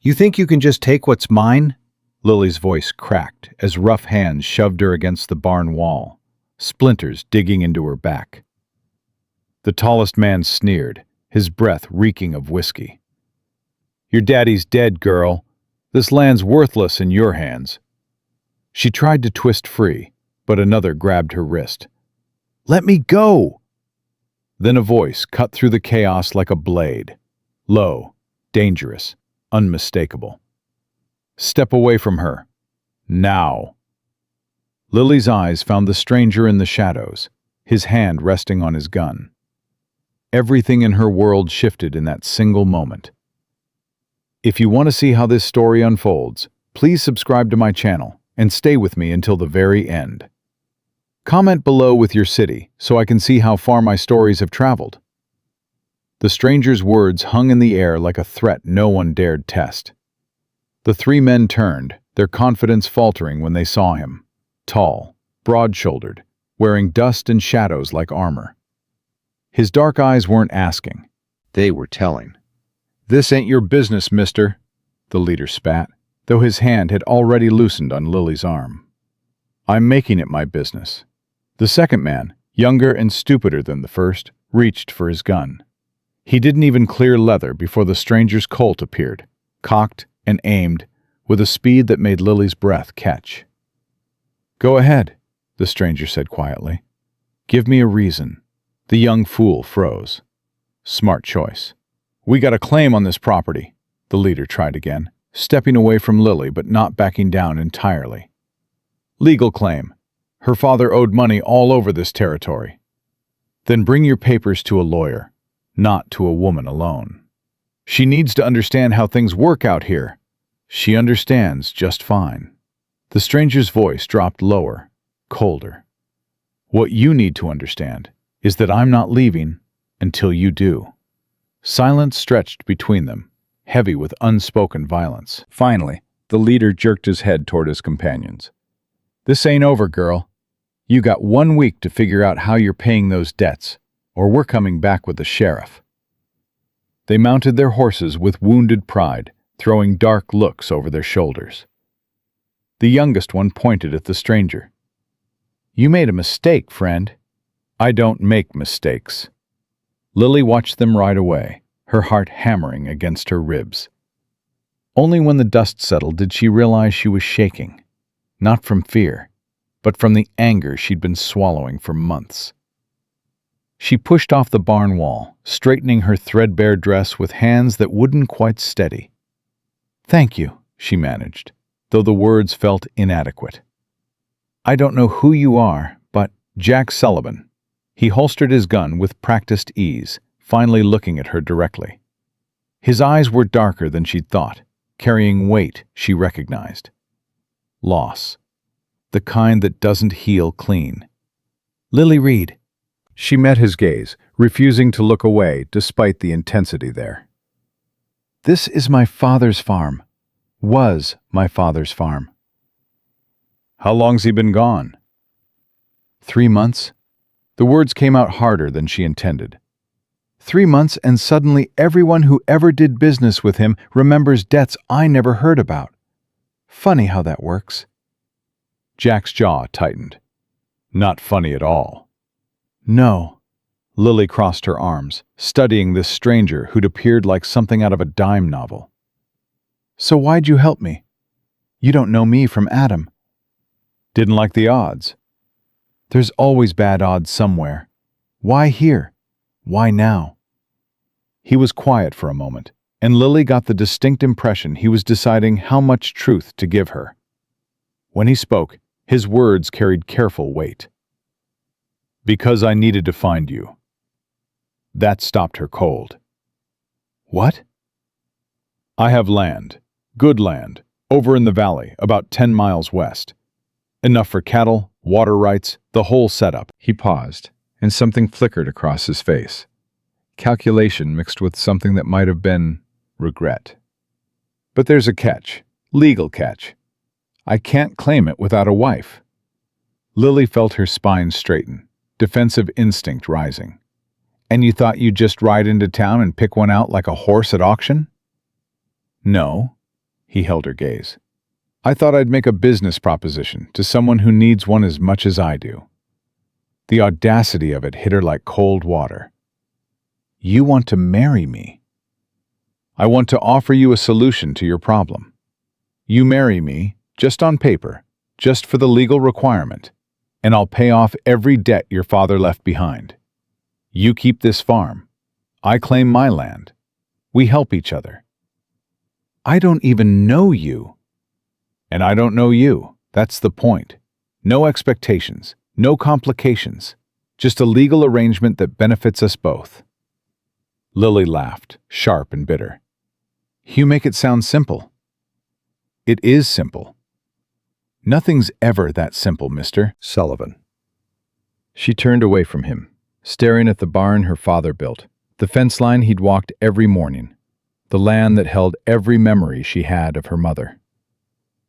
You think you can just take what's mine? Lily's voice cracked as rough hands shoved her against the barn wall, splinters digging into her back. The tallest man sneered, his breath reeking of whiskey. Your daddy's dead, girl. This land's worthless in your hands. She tried to twist free, but another grabbed her wrist. Let me go! Then a voice cut through the chaos like a blade. Low, dangerous, unmistakable. Step away from her. Now. Lily's eyes found the stranger in the shadows, his hand resting on his gun. Everything in her world shifted in that single moment. If you want to see how this story unfolds, please subscribe to my channel and stay with me until the very end. Comment below with your city so I can see how far my stories have traveled. The stranger's words hung in the air like a threat no one dared test. The three men turned, their confidence faltering when they saw him. Tall, broad-shouldered, wearing dust and shadows like armor. His dark eyes weren't asking. They were telling. This ain't your business, mister, the leader spat, though his hand had already loosened on Lily's arm. I'm making it my business. The second man, younger and stupider than the first, reached for his gun. He didn't even clear leather before the stranger's Colt appeared, cocked and aimed with a speed that made Lily's breath catch. Go ahead, the stranger said quietly. Give me a reason. The young fool froze. Smart choice. We got a claim on this property, the leader tried again, stepping away from Lily but not backing down entirely. Legal claim. Her father owed money all over this territory. Then bring your papers to a lawyer, not to a woman alone. She needs to understand how things work out here. She understands just fine. The stranger's voice dropped lower, colder. What you need to understand is that I'm not leaving until you do. Silence stretched between them, heavy with unspoken violence. Finally, the leader jerked his head toward his companions. This ain't over, girl. You got 1 week to figure out how you're paying those debts, or we're coming back with the sheriff. They mounted their horses with wounded pride, throwing dark looks over their shoulders. The youngest one pointed at the stranger. You made a mistake, friend. I don't make mistakes. Lily watched them ride away, her heart hammering against her ribs. Only when the dust settled did she realize she was shaking, not from fear, but from the anger she'd been swallowing for months. She pushed off the barn wall, straightening her threadbare dress with hands that wouldn't quite steady. Thank you, she managed, though the words felt inadequate. I don't know who you are, but Jack Sullivan. He holstered his gun with practiced ease, finally looking at her directly. His eyes were darker than she'd thought, carrying weight she recognized. Loss. The kind that doesn't heal clean. Lily Reed. She met his gaze, refusing to look away despite the intensity there. This is my father's farm. Was my father's farm. How long's he been gone? 3 months. The words came out harder than she intended. 3 months, and suddenly everyone who ever did business with him remembers debts I never heard about. Funny how that works. Jack's jaw tightened. Not funny at all. No. Lily crossed her arms, studying this stranger who'd appeared like something out of a dime novel. So why'd you help me? You don't know me from Adam. Didn't like the odds. There's always bad odds somewhere. Why here? Why now? He was quiet for a moment, and Lily got the distinct impression he was deciding how much truth to give her. When he spoke, his words carried careful weight. Because I needed to find you. That stopped her cold. What? I have land, good land, over in the valley, about 10 miles west. Enough for cattle, water rights, the whole setup. He paused, and something flickered across his face. Calculation mixed with something that might have been regret. But there's a catch, legal catch. I can't claim it without a wife. Lily felt her spine straighten, defensive instinct rising. And you thought you'd just ride into town and pick one out like a horse at auction? No, He held her gaze. I thought I'd make a business proposition to someone who needs one as much as I do. The audacity of it hit her like cold water. You want to marry me? I want to offer you a solution to your problem. You marry me, just on paper, just for the legal requirement, and I'll pay off every debt your father left behind. You keep this farm. I claim my land. We help each other. I don't even know you. And I don't know you. That's the point. No expectations, no complications, just a legal arrangement that benefits us both. Lily laughed, sharp and bitter. You make it sound simple. It is simple. Nothing's ever that simple, Mr. Sullivan. She turned away from him, staring at the barn her father built, the fence line he'd walked every morning, the land that held every memory she had of her mother.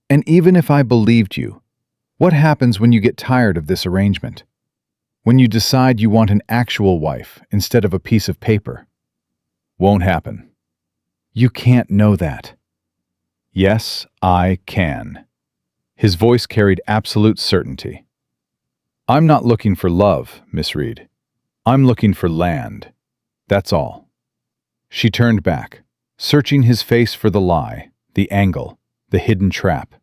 And even if I believed you, what happens when you get tired of this arrangement? When you decide you want an actual wife instead of a piece of paper? Won't happen. You can't know that. Yes, I can. His voice carried absolute certainty. I'm not looking for love, Miss Reed. I'm looking for land. That's all. She turned back, searching his face for the lie, the angle, the hidden trap.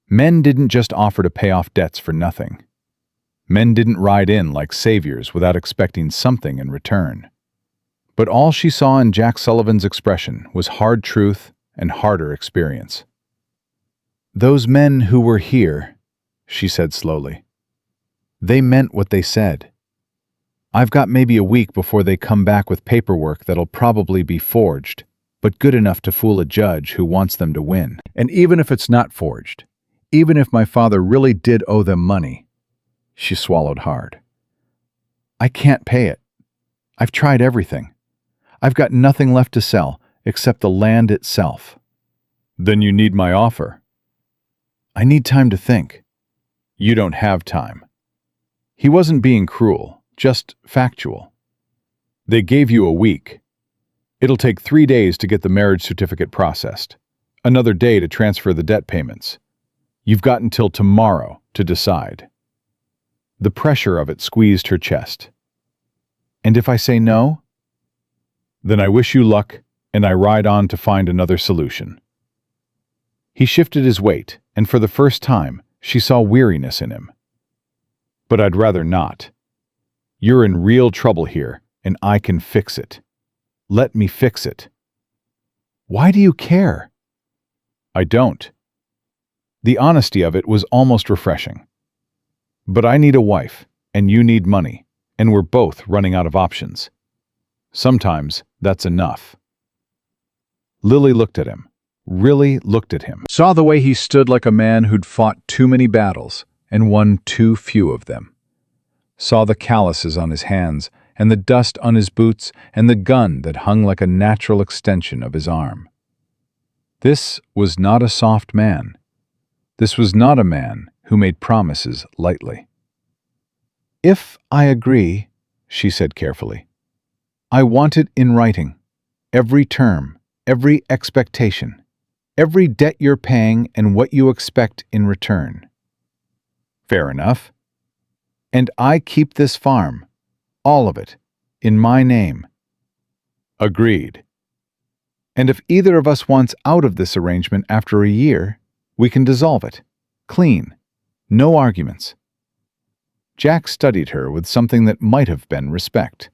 Men didn't just offer to pay off debts for nothing. Men didn't ride in like saviors without expecting something in return. But all she saw in Jack Sullivan's expression was hard truth and harder experience. Those men who were here, she said slowly, they meant what they said. I've got maybe a week before they come back with paperwork that'll probably be forged, but good enough to fool a judge who wants them to win. And even if it's not forged, even if my father really did owe them money, she swallowed hard. I can't pay it. I've tried everything. I've got nothing left to sell except the land itself. Then you need my offer. I need time to think. You don't have time. He wasn't being cruel, just factual. They gave you a week. It'll take 3 days to get the marriage certificate processed, another day to transfer the debt payments. You've got until tomorrow to decide. The pressure of it squeezed her chest. And if I say no? Then I wish you luck, and I ride on to find another solution. He shifted his weight, and for the first time, she saw weariness in him. But I'd rather not. You're in real trouble here, and I can fix it. Let me fix it. Why do you care? I don't. The honesty of it was almost refreshing. But I need a wife, and you need money, and we're both running out of options. Sometimes that's enough. Lily looked at him, really looked at him, saw the way he stood like a man who'd fought too many battles and won too few of them. Saw the calluses on his hands and the dust on his boots and the gun that hung like a natural extension of his arm. This was not a soft man. This was not a man who made promises lightly. If I agree, she said carefully, I want it in writing. Every term, every expectation, every debt you're paying and what you expect in return. Fair enough. And I keep this farm, all of it, in my name. Agreed. And if either of us wants out of this arrangement after a year, we can dissolve it. Clean. No arguments. Jack studied her with something that might have been respect.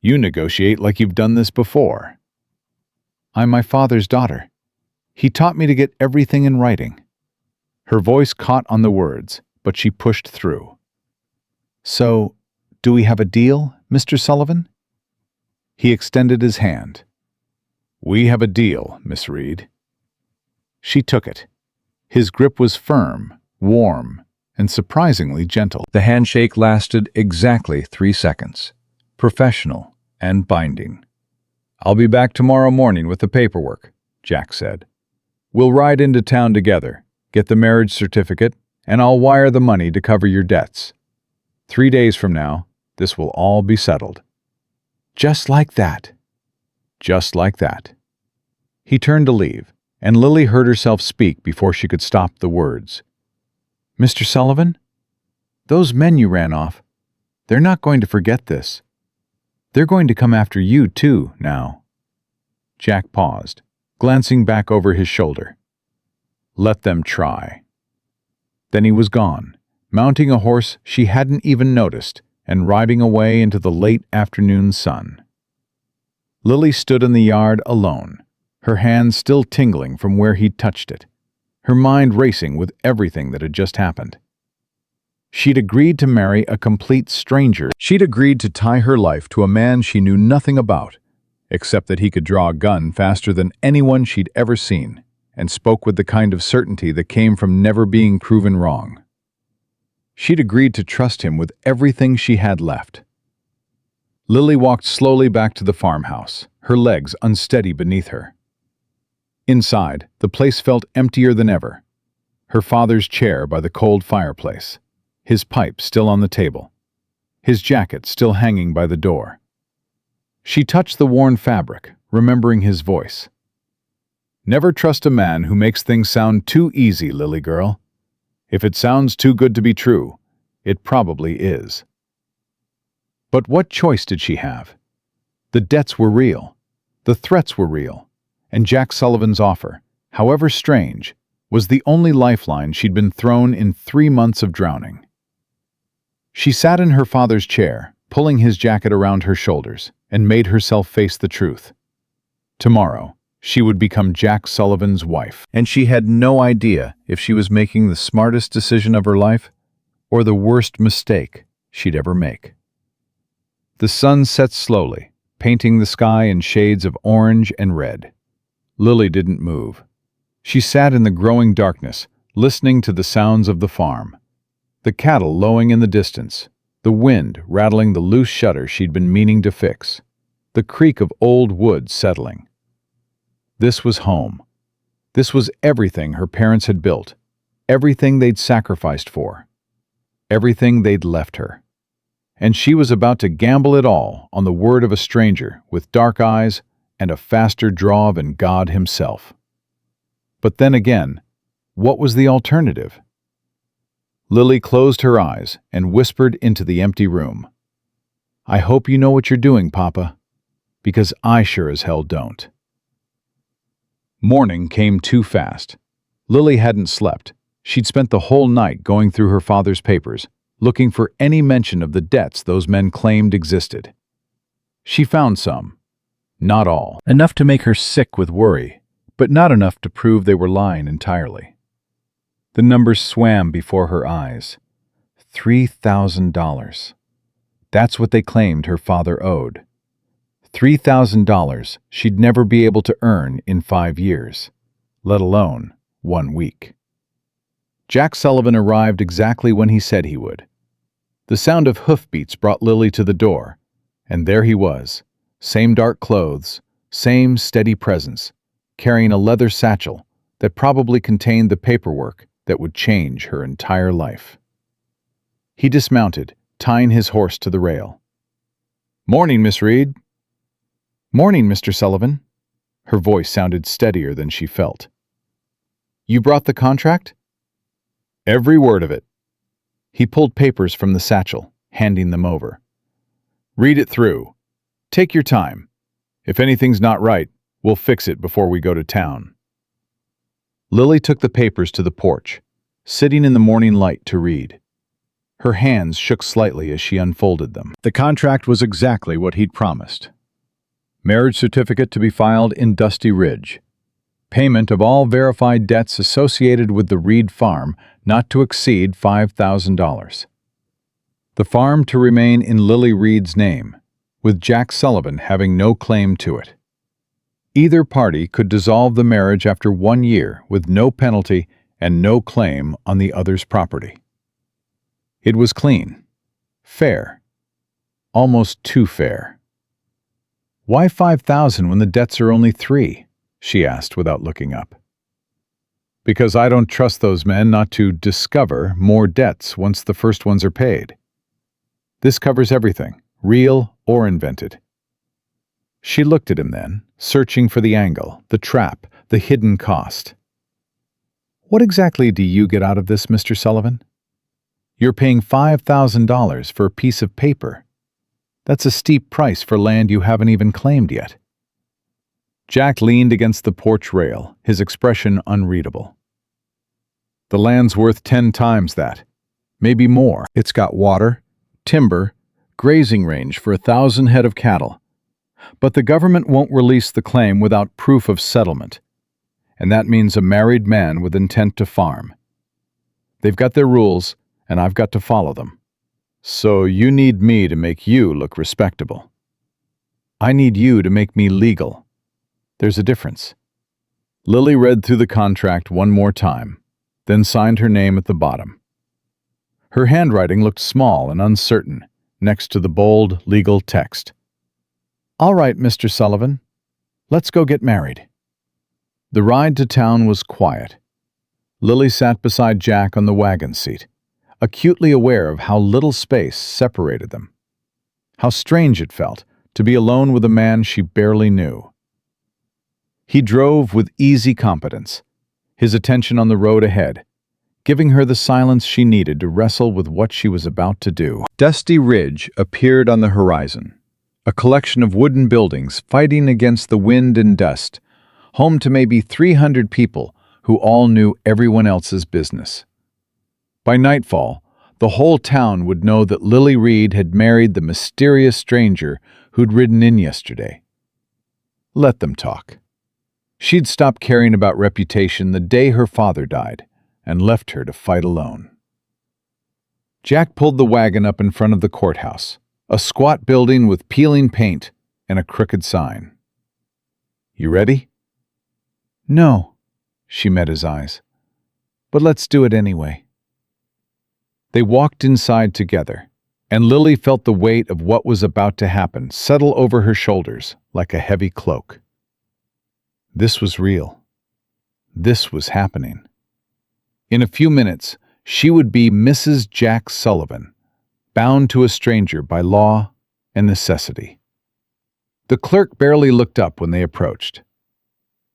You negotiate like you've done this before. I'm my father's daughter. He taught me to get everything in writing. Her voice caught on the words, but she pushed through. So, do we have a deal, Mr. Sullivan? He extended his hand. We have a deal, Miss Reed. She took it. His grip was firm, warm, and surprisingly gentle. The handshake lasted exactly 3 seconds. Professional and binding. I'll be back tomorrow morning with the paperwork, Jack said. We'll ride into town together, get the marriage certificate, and I'll wire the money to cover your debts. 3 days from now, this will all be settled. Just like that. Just like that. He turned to leave, and Lily heard herself speak before she could stop the words. "Mr. Sullivan? Those men you ran off, they're not going to forget this. They're going to come after you, too, now." Jack paused, glancing back over his shoulder. Let them try. Then he was gone, mounting a horse she hadn't even noticed and riding away into the late afternoon sun. Lily stood in the yard alone, her hand still tingling from where he'd touched it, her mind racing with everything that had just happened. She'd agreed to marry a complete stranger. She'd agreed to tie her life to a man she knew nothing about, except that he could draw a gun faster than anyone she'd ever seen, and spoke with the kind of certainty that came from never being proven wrong. She'd agreed to trust him with everything she had left. Lily walked slowly back to the farmhouse, her legs unsteady beneath her. Inside, the place felt emptier than ever. Her father's chair by the cold fireplace, his pipe still on the table, his jacket still hanging by the door. She touched the worn fabric, remembering his voice. "Never trust a man who makes things sound too easy, Lily girl. If it sounds too good to be true, it probably is." But what choice did she have? The debts were real, the threats were real, and Jack Sullivan's offer, however strange, was the only lifeline she'd been thrown in 3 months of drowning. She sat in her father's chair, pulling his jacket around her shoulders, and made herself face the truth. Tomorrow, she would become Jack Sullivan's wife, and she had no idea if she was making the smartest decision of her life or the worst mistake she'd ever make. The sun set slowly, painting the sky in shades of orange and red. Lily didn't move. She sat in the growing darkness, listening to the sounds of the farm. The cattle lowing in the distance, the wind rattling the loose shutter she'd been meaning to fix, the creak of old wood settling. This was home. This was everything her parents had built, everything they'd sacrificed for, everything they'd left her. And she was about to gamble it all on the word of a stranger with dark eyes and a faster draw than God himself. But then again, what was the alternative? Lily closed her eyes and whispered into the empty room. "I hope you know what you're doing, Papa, because I sure as hell don't." Morning came too fast. Lily hadn't slept. She'd spent the whole night going through her father's papers, looking for any mention of the debts those men claimed existed. She found some. Not all. Enough to make her sick with worry, but not enough to prove they were lying entirely. The numbers swam before her eyes. $3,000. That's what they claimed her father owed. $3,000 she'd never be able to earn in 5 years, let alone 1 week. Jack Sullivan arrived exactly when he said he would. The sound of hoofbeats brought Lily to the door, and there he was, same dark clothes, same steady presence, carrying a leather satchel that probably contained the paperwork that would change her entire life. He dismounted, tying his horse to the rail. "Morning, Miss Reed." "Morning, Mr. Sullivan." Her voice sounded steadier than she felt. "You brought the contract?" "Every word of it." He pulled papers from the satchel, handing them over. "Read it through. Take your time. If anything's not right, we'll fix it before we go to town." Lily took the papers to the porch, sitting in the morning light to read. Her hands shook slightly as she unfolded them. The contract was exactly what he'd promised. Marriage certificate to be filed in Dusty Ridge. Payment of all verified debts associated with the Reed farm not to exceed $5,000. The farm to remain in Lily Reed's name, with Jack Sullivan having no claim to it. Either party could dissolve the marriage after 1 year with no penalty and no claim on the other's property. It was clean, fair, almost too fair. "Why 5,000 when the debts are only 3? She asked without looking up. "Because I don't trust those men not to discover more debts once the first ones are paid. This covers everything, real or invented." She looked at him then, searching for the angle, the trap, the hidden cost. "What exactly do you get out of this, Mr. Sullivan? You're paying $5,000 for a piece of paper. That's a steep price for land you haven't even claimed yet." Jack leaned against the porch rail, his expression unreadable. "The land's worth 10 times that, maybe more. It's got water, timber, grazing range for 1,000 head of cattle. But the government won't release the claim without proof of settlement, and that means a married man with intent to farm. They've got their rules, and I've got to follow them. So you need me to make you look respectable. I need you to make me legal. There's a difference." Lily read through the contract one more time, then signed her name at the bottom. Her handwriting looked small and uncertain next to the bold legal text. "All right, Mr. Sullivan. Let's go get married." The ride to town was quiet. Lily sat beside Jack on the wagon seat, acutely aware of how little space separated them. How strange it felt to be alone with a man she barely knew. He drove with easy competence, his attention on the road ahead, giving her the silence she needed to wrestle with what she was about to do. Dusty Ridge appeared on the horizon, a collection of wooden buildings fighting against the wind and dust, home to maybe 300 people who all knew everyone else's business. By nightfall, the whole town would know that Lily Reed had married the mysterious stranger who'd ridden in yesterday. Let them talk. She'd stopped caring about reputation the day her father died and left her to fight alone. Jack pulled the wagon up in front of the courthouse, a squat building with peeling paint and a crooked sign. "You ready?" "No," she met his eyes. "But let's do it anyway." They walked inside together, and Lily felt the weight of what was about to happen settle over her shoulders like a heavy cloak. This was real. This was happening. In a few minutes, she would be Mrs. Jack Sullivan, bound to a stranger by law and necessity. The clerk barely looked up when they approached.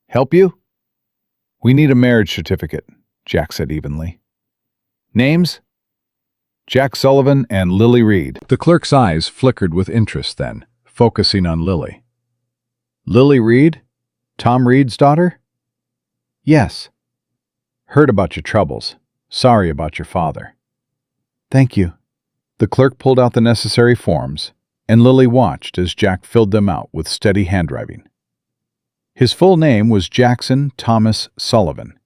"Help you?" "We need a marriage certificate," Jack said evenly. "Names?" "Jack Sullivan and Lily Reed." The clerk's eyes flickered with interest then, focusing on Lily. "Lily Reed? Tom Reed's daughter?" "Yes." "Heard about your troubles. Sorry about your father." "Thank you." The clerk pulled out the necessary forms, and Lily watched as Jack filled them out with steady handwriting. His full name was Jackson Thomas Sullivan.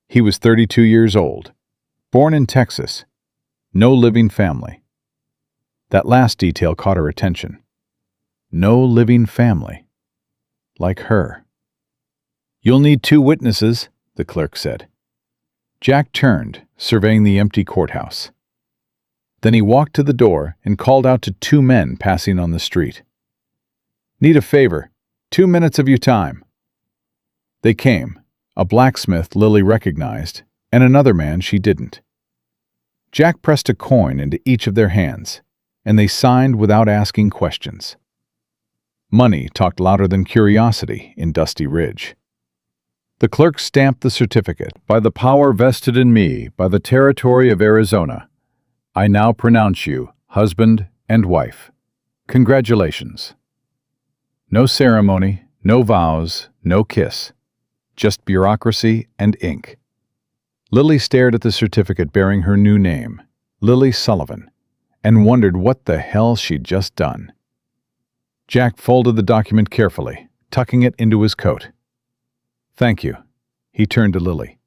He was 32 years old, born in Texas, no living family. That last detail caught her attention. No living family. Like her. "You'll need 2 witnesses," the clerk said. Jack turned, surveying the empty courthouse. Then he walked to the door and called out to 2 men passing on the street. "Need a favor. 2 minutes of your time." They came, a blacksmith Lily recognized, and another man she didn't. Jack pressed a coin into each of their hands, and they signed without asking questions. Money talked louder than curiosity in Dusty Ridge. The clerk stamped the certificate. "By the power vested in me by the territory of Arizona, I now pronounce you husband and wife. Congratulations." No ceremony, no vows, no kiss. Just bureaucracy and ink. Lily stared at the certificate bearing her new name, Lily Sullivan, and wondered what the hell she'd just done. Jack folded the document carefully, tucking it into his coat. "Thank you." He turned to Lily.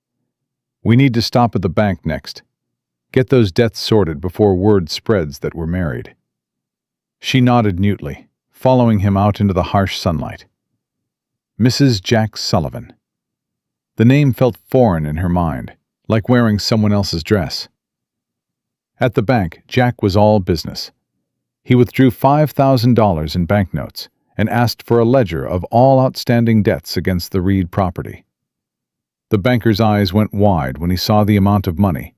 "We need to stop at the bank next. Get those debts sorted before word spreads that we're married." She nodded mutely, following him out into the harsh sunlight. Mrs. Jack Sullivan. The name felt foreign in her mind, like wearing someone else's dress. At the bank, Jack was all business. He withdrew $5,000 in banknotes and asked for a ledger of all outstanding debts against the Reed property. The banker's eyes went wide when he saw the amount of money,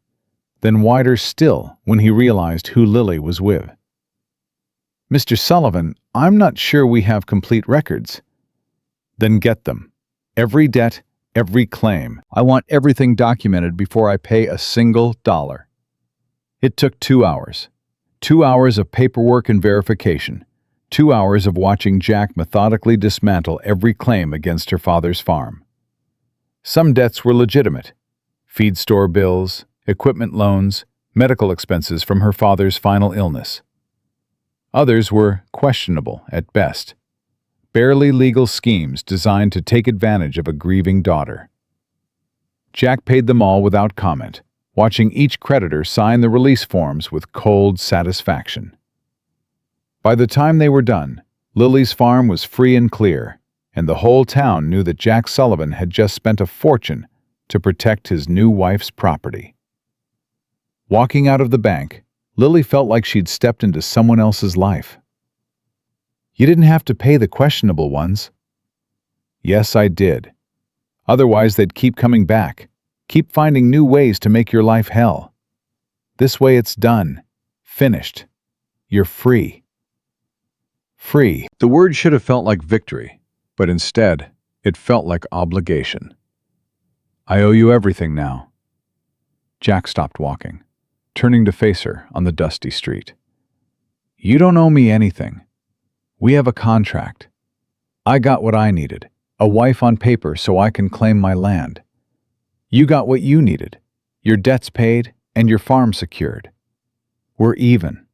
then wider still when he realized who Lily was with. Mr. Sullivan, I'm not sure we have complete records. Then get them. Every debt, every claim. I want everything documented before I pay a single dollar. It took 2 hours. 2 hours of paperwork and verification. 2 hours of watching Jack methodically dismantle every claim against her father's farm. Some debts were legitimate. Feed store bills, equipment loans, medical expenses from her father's final illness. Others were questionable at best. Barely legal schemes designed to take advantage of a grieving daughter. Jack paid them all without comment, watching each creditor sign the release forms with cold satisfaction. By the time they were done, Lily's farm was free and clear, and the whole town knew that Jack Sullivan had just spent a fortune to protect his new wife's property. Walking out of the bank, Lily felt like she'd stepped into someone else's life. You didn't have to pay the questionable ones. Yes, I did. Otherwise, they'd keep coming back, keep finding new ways to make your life hell. This way it's done. Finished. You're free. Free. The word should have felt like victory, but instead, it felt like obligation. I owe you everything now. Jack stopped walking, turning to face her on the dusty street. You don't owe me anything. We have a contract. I got what I needed, a wife on paper so I can claim my land. You got what you needed, your debts paid and your farm secured. We're even.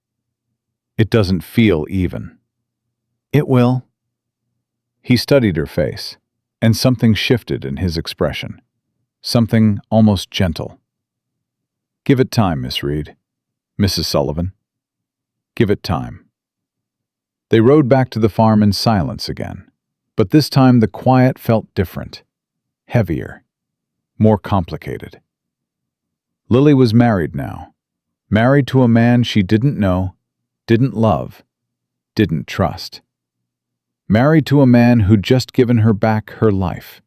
It doesn't feel even. It will. He studied her face, and something shifted in his expression. Something almost gentle. Give it time, Miss Reed. Mrs. Sullivan. Give it time. They rode back to the farm in silence again, but this time the quiet felt different, heavier, more complicated. Lily was married now, married to a man she didn't know, didn't love, didn't trust. Married to a man who'd just given her back her life.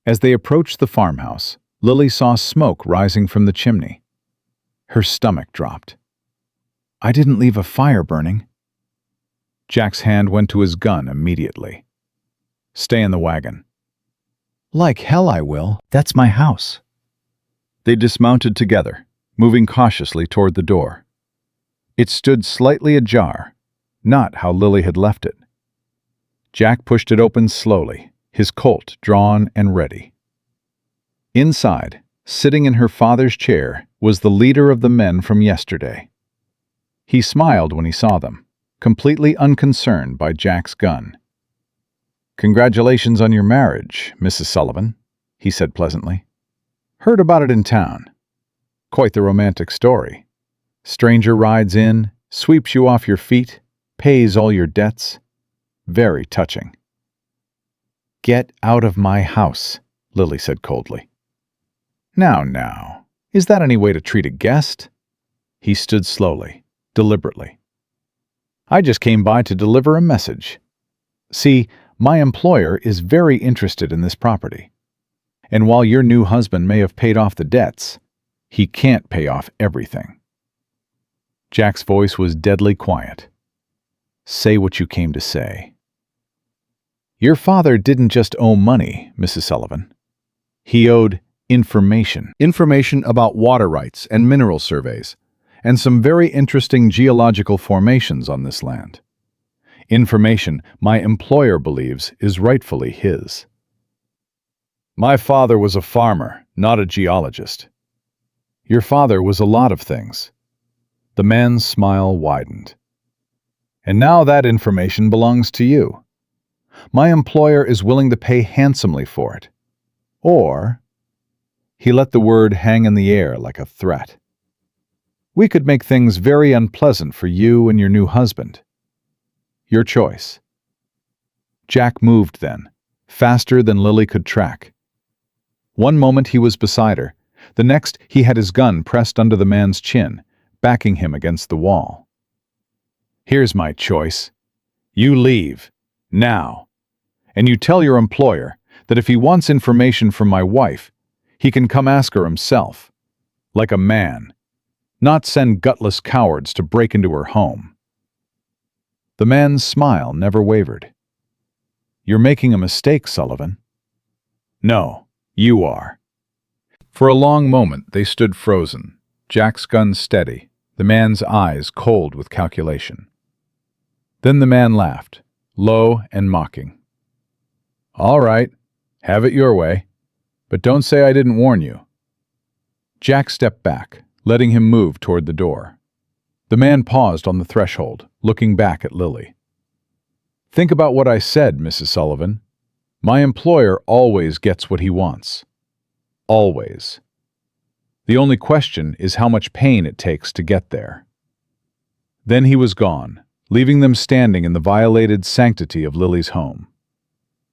As they approached the farmhouse, Lily saw smoke rising from the chimney. Her stomach dropped. I didn't leave a fire burning. Jack's hand went to his gun immediately. Stay in the wagon. Like hell I will. That's my house. They dismounted together, moving cautiously toward the door. It stood slightly ajar, not how Lily had left it. Jack pushed it open slowly, his Colt drawn and ready. Inside, sitting in her father's chair, was the leader of the men from yesterday. He smiled when he saw them, completely unconcerned by Jack's gun. Congratulations on your marriage, Mrs. Sullivan, he said pleasantly. Heard about it in town. Quite the romantic story. Stranger rides in, sweeps you off your feet, pays all your debts. Very touching. Get out of my house, Lily said coldly. Now, is that any way to treat a guest? He stood slowly, deliberately. I just came by to deliver a message. See, my employer is very interested in this property. And while your new husband may have paid off the debts, he can't pay off everything. Jack's voice was deadly quiet. Say what you came to say. Your father didn't just owe money, Mrs. Sullivan. He owed information. Information about water rights and mineral surveys, and some very interesting geological formations on this land. Information my employer believes is rightfully his. My father was a farmer, not a geologist. Your father was a lot of things. The man's smile widened. And now that information belongs to you. My employer is willing to pay handsomely for it. Or, he let the word hang in the air like a threat. We could make things very unpleasant for you and your new husband. Your choice. Jack moved then, faster than Lily could track. One moment he was beside her, the next he had his gun pressed under the man's chin, backing him against the wall. Here's my choice. You leave, now. And you tell your employer that if he wants information from my wife, he can come ask her himself, like a man, not send gutless cowards to break into her home. The man's smile never wavered. "You're making a mistake, Sullivan." "No, you are." For a long moment they stood frozen, Jack's gun steady, the man's eyes cold with calculation. Then the man laughed, low and mocking. "All right, have it your way, but don't say I didn't warn you." Jack stepped back, letting him move toward the door. The man paused on the threshold, looking back at Lily. "Think about what I said, Mrs. Sullivan. My employer always gets what he wants. Always. The only question is how much pain it takes to get there." Then he was gone, leaving them standing in the violated sanctity of Lily's home.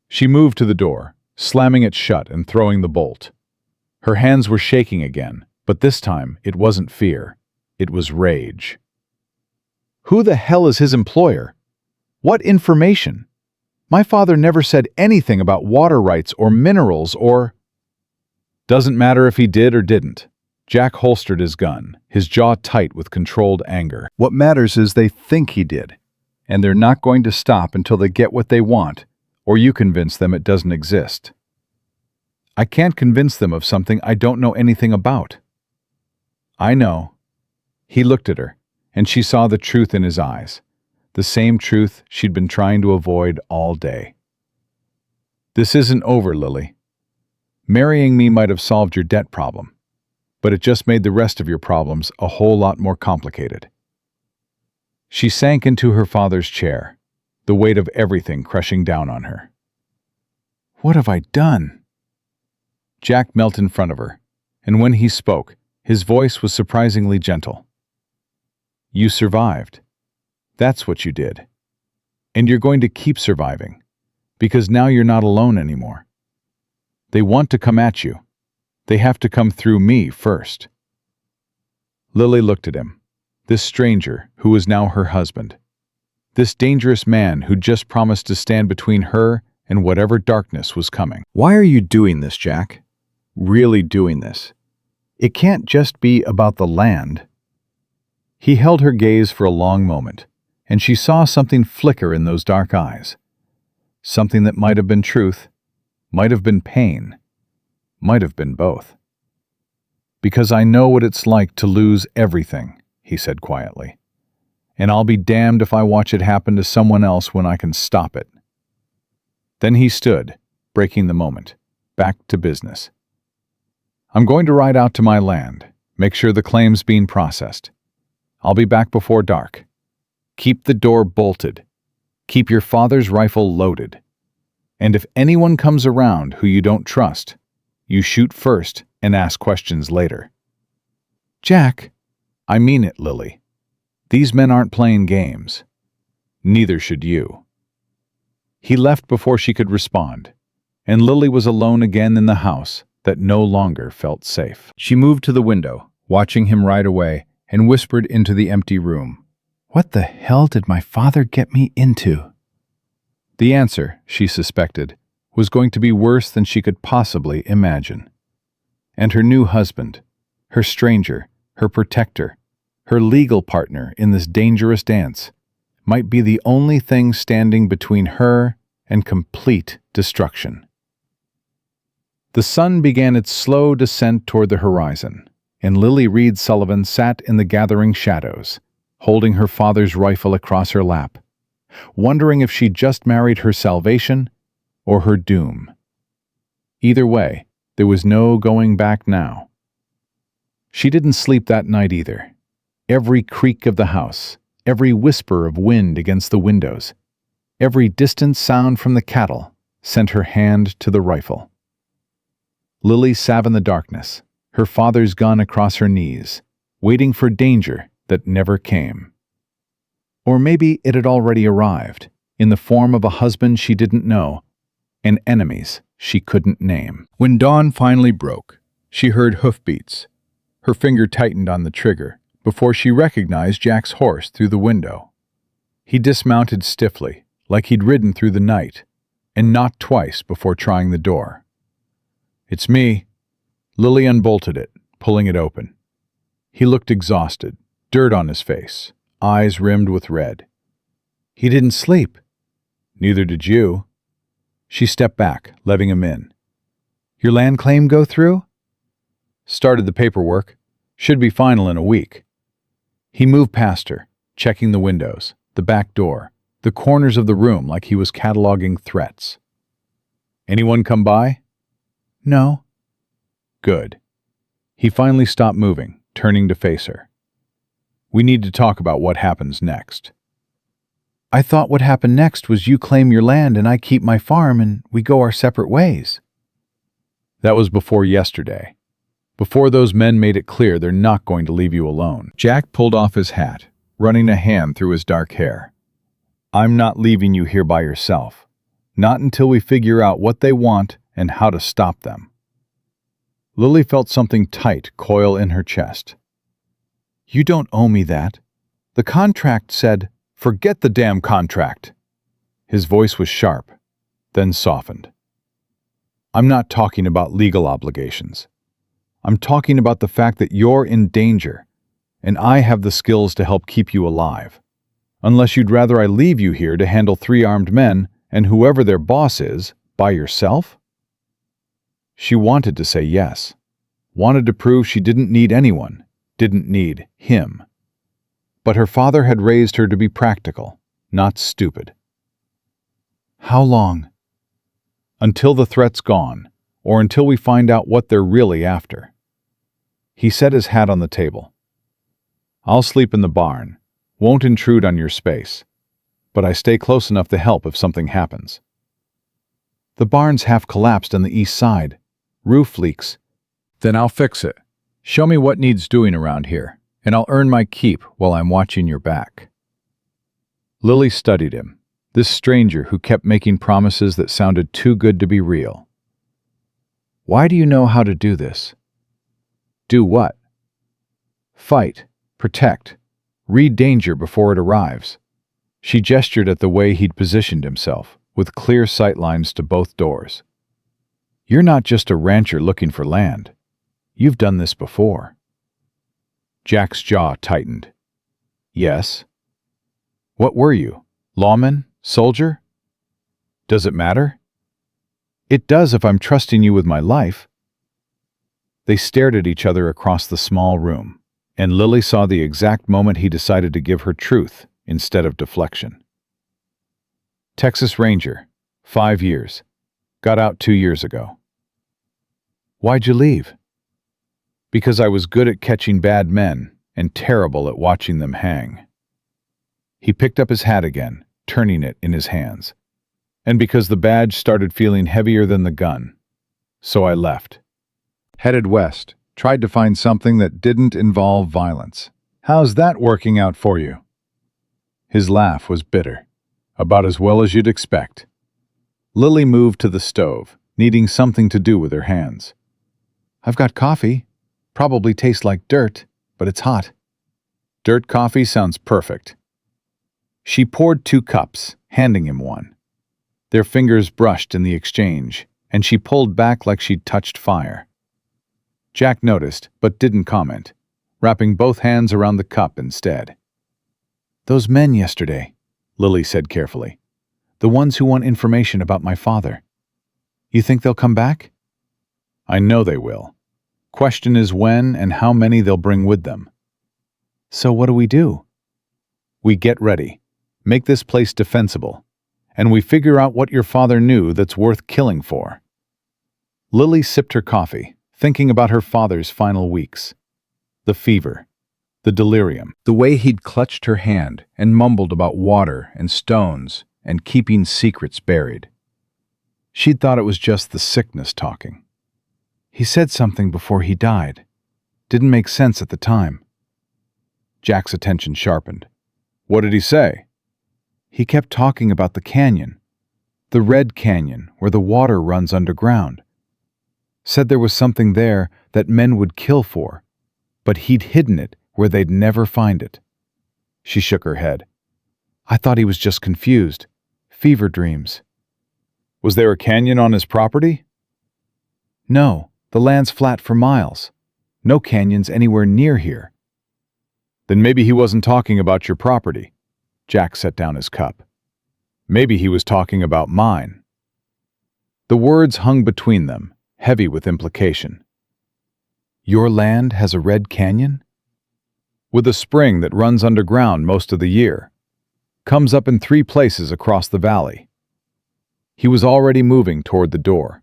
She moved to the door, slamming it shut and throwing the bolt. Her hands were shaking again, but this time it wasn't fear. It was rage. Who the hell is his employer? What information? My father never said anything about water rights or minerals or... Doesn't matter if he did or didn't. Jack holstered his gun, his jaw tight with controlled anger. What matters is they think he did, and they're not going to stop until they get what they want, or you convince them it doesn't exist. I can't convince them of something I don't know anything about. I know. He looked at her, and she saw the truth in his eyes, the same truth she'd been trying to avoid all day. This isn't over, Lily. Marrying me might have solved your debt problem, but it just made the rest of your problems a whole lot more complicated. She sank into her father's chair, the weight of everything crushing down on her. What have I done? Jack knelt in front of her, and when he spoke, his voice was surprisingly gentle. You survived. That's what you did. And you're going to keep surviving, because now you're not alone anymore. They want to come at you. They have to come through me first. Lily looked at him, this stranger who was now her husband, this dangerous man who just promised to stand between her and whatever darkness was coming. Why are you doing this, Jack? Really doing this? It can't just be about the land. He held her gaze for a long moment, and she saw something flicker in those dark eyes. Something that might have been truth, might have been pain, might have been both. Because I know what it's like to lose everything, he said quietly. And I'll be damned if I watch it happen to someone else when I can stop it. Then he stood, breaking the moment, back to business. I'm going to ride out to my land, make sure the claim's being processed. I'll be back before dark. Keep the door bolted. Keep your father's rifle loaded. And if anyone comes around who you don't trust, you shoot first and ask questions later. Jack, I mean it, Lily. These men aren't playing games. Neither should you. He left before she could respond, and Lily was alone again in the house that no longer felt safe. She moved to the window, watching him ride away, and whispered into the empty room. What the hell did my father get me into? The answer, she suspected, was going to be worse than she could possibly imagine. And her new husband, her stranger, her protector, her legal partner in this dangerous dance, might be the only thing standing between her and complete destruction. The sun began its slow descent toward the horizon, and Lily Reed Sullivan sat in the gathering shadows, holding her father's rifle across her lap, wondering if she'd just married her salvation or her doom. Either way, there was no going back now. She didn't sleep that night either. Every creak of the house, every whisper of wind against the windows, every distant sound from the cattle sent her hand to the rifle. Lily sat in the darkness, her father's gun across her knees, waiting for danger that never came. Or maybe it had already arrived, in the form of a husband she didn't know, and enemies she couldn't name. When dawn finally broke, she heard hoofbeats. Her finger tightened on the trigger before she recognized Jack's horse through the window. He dismounted stiffly, like he'd ridden through the night, and knocked twice before trying the door. It's me. Lily unbolted it, pulling it open. He looked exhausted, dirt on his face, eyes rimmed with red. He didn't sleep. Neither did you. She stepped back, letting him in. Your land claim go through? Started the paperwork. Should be final in a week. He moved past her, checking the windows, the back door, the corners of the room like he was cataloging threats. Anyone come by? No. Good. He finally stopped moving, turning to face her. We need to talk about what happens next. I thought what happened next was you claim your land and I keep my farm and we go our separate ways. That was before yesterday. Before those men made it clear they're not going to leave you alone. Jack pulled off his hat, running a hand through his dark hair. I'm not leaving you here by yourself. Not until we figure out what they want and how to stop them. Lily felt something tight coil in her chest. You don't owe me that. The contract said, forget the damn contract. His voice was sharp, then softened. I'm not talking about legal obligations. I'm talking about the fact that you're in danger, and I have the skills to help keep you alive. Unless you'd rather I leave you here to handle 3 armed men and whoever their boss is, by yourself? She wanted to say yes. Wanted to prove she didn't need anyone, didn't need him. But her father had raised her to be practical, not stupid. How long? Until the threat's gone, or until we find out what they're really after. He set his hat on the table. I'll sleep in the barn, won't intrude on your space, but I stay close enough to help if something happens. The barn's half collapsed on the east side. Roof leaks. Then I'll fix it. Show me what needs doing around here, and I'll earn my keep while I'm watching your back. Lily studied him, this stranger who kept making promises that sounded too good to be real. Why do you know how to do this? Do what? Fight, protect, read danger before it arrives. She gestured at the way he'd positioned himself, with clear sight lines to both doors. You're not just a rancher looking for land. You've done this before. Jack's jaw tightened. Yes. What were you? Lawman? Soldier? Does it matter? It does if I'm trusting you with my life. They stared at each other across the small room, and Lily saw the exact moment he decided to give her truth instead of deflection. Texas Ranger, 5 years. Got out 2 years ago. Why'd you leave? Because I was good at catching bad men and terrible at watching them hang. He picked up his hat again, turning it in his hands. And because the badge started feeling heavier than the gun. So I left. Headed west, tried to find something that didn't involve violence. How's that working out for you? His laugh was bitter. About as well as you'd expect. Lily moved to the stove, needing something to do with her hands. I've got coffee. Probably tastes like dirt, but it's hot. Dirt coffee sounds perfect. She poured 2 cups, handing him one. Their fingers brushed in the exchange, and she pulled back like she'd touched fire. Jack noticed, but didn't comment, wrapping both hands around the cup instead. Those men yesterday, Lily said carefully. The ones who want information about my father. You think they'll come back? I know they will. Question is when and how many they'll bring with them. So what do we do? We get ready, make this place defensible, and we figure out what your father knew that's worth killing for. Lily sipped her coffee, thinking about her father's final weeks. The fever, the delirium, the way he'd clutched her hand and mumbled about water and stones and keeping secrets buried. She'd thought it was just the sickness talking. He said something before he died. Didn't make sense at the time. Jack's attention sharpened. What did he say? He kept talking about the canyon. The Red Canyon, where the water runs underground. Said there was something there that men would kill for, but he'd hidden it where they'd never find it. She shook her head. I thought he was just confused. Fever dreams. Was there a canyon on his property? No, the land's flat for miles. No canyons anywhere near here. Then maybe he wasn't talking about your property. Jack set down his cup. Maybe he was talking about mine. The words hung between them, heavy with implication. Your land has a red canyon? With a spring that runs underground most of the year. Comes up in 3 places across the valley. He was already moving toward the door.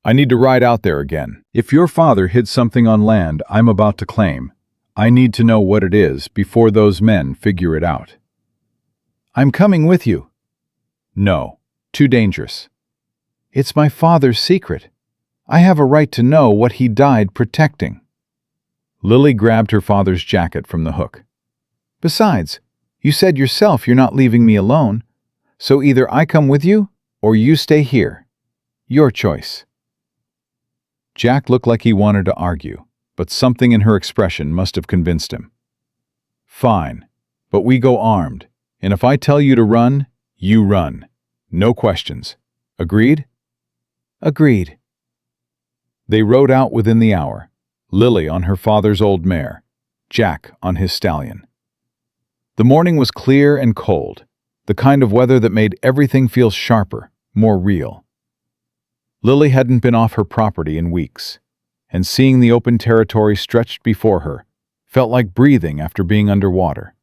I need to ride out there again. If your father hid something on land I'm about to claim, I need to know what it is before those men figure it out. I'm coming with you. No, too dangerous. It's my father's secret. I have a right to know what he died protecting. Lily grabbed her father's jacket from the hook. Besides, you said yourself you're not leaving me alone, so either I come with you or you stay here. Your choice. Jack looked like he wanted to argue, but something in her expression must have convinced him. Fine, but we go armed, and if I tell you to run, you run. No questions. Agreed? Agreed. They rode out within the hour, Lily on her father's old mare, Jack on his stallion. The morning was clear and cold, the kind of weather that made everything feel sharper, more real. Lily hadn't been off her property in weeks, and seeing the open territory stretched before her felt like breathing after being underwater.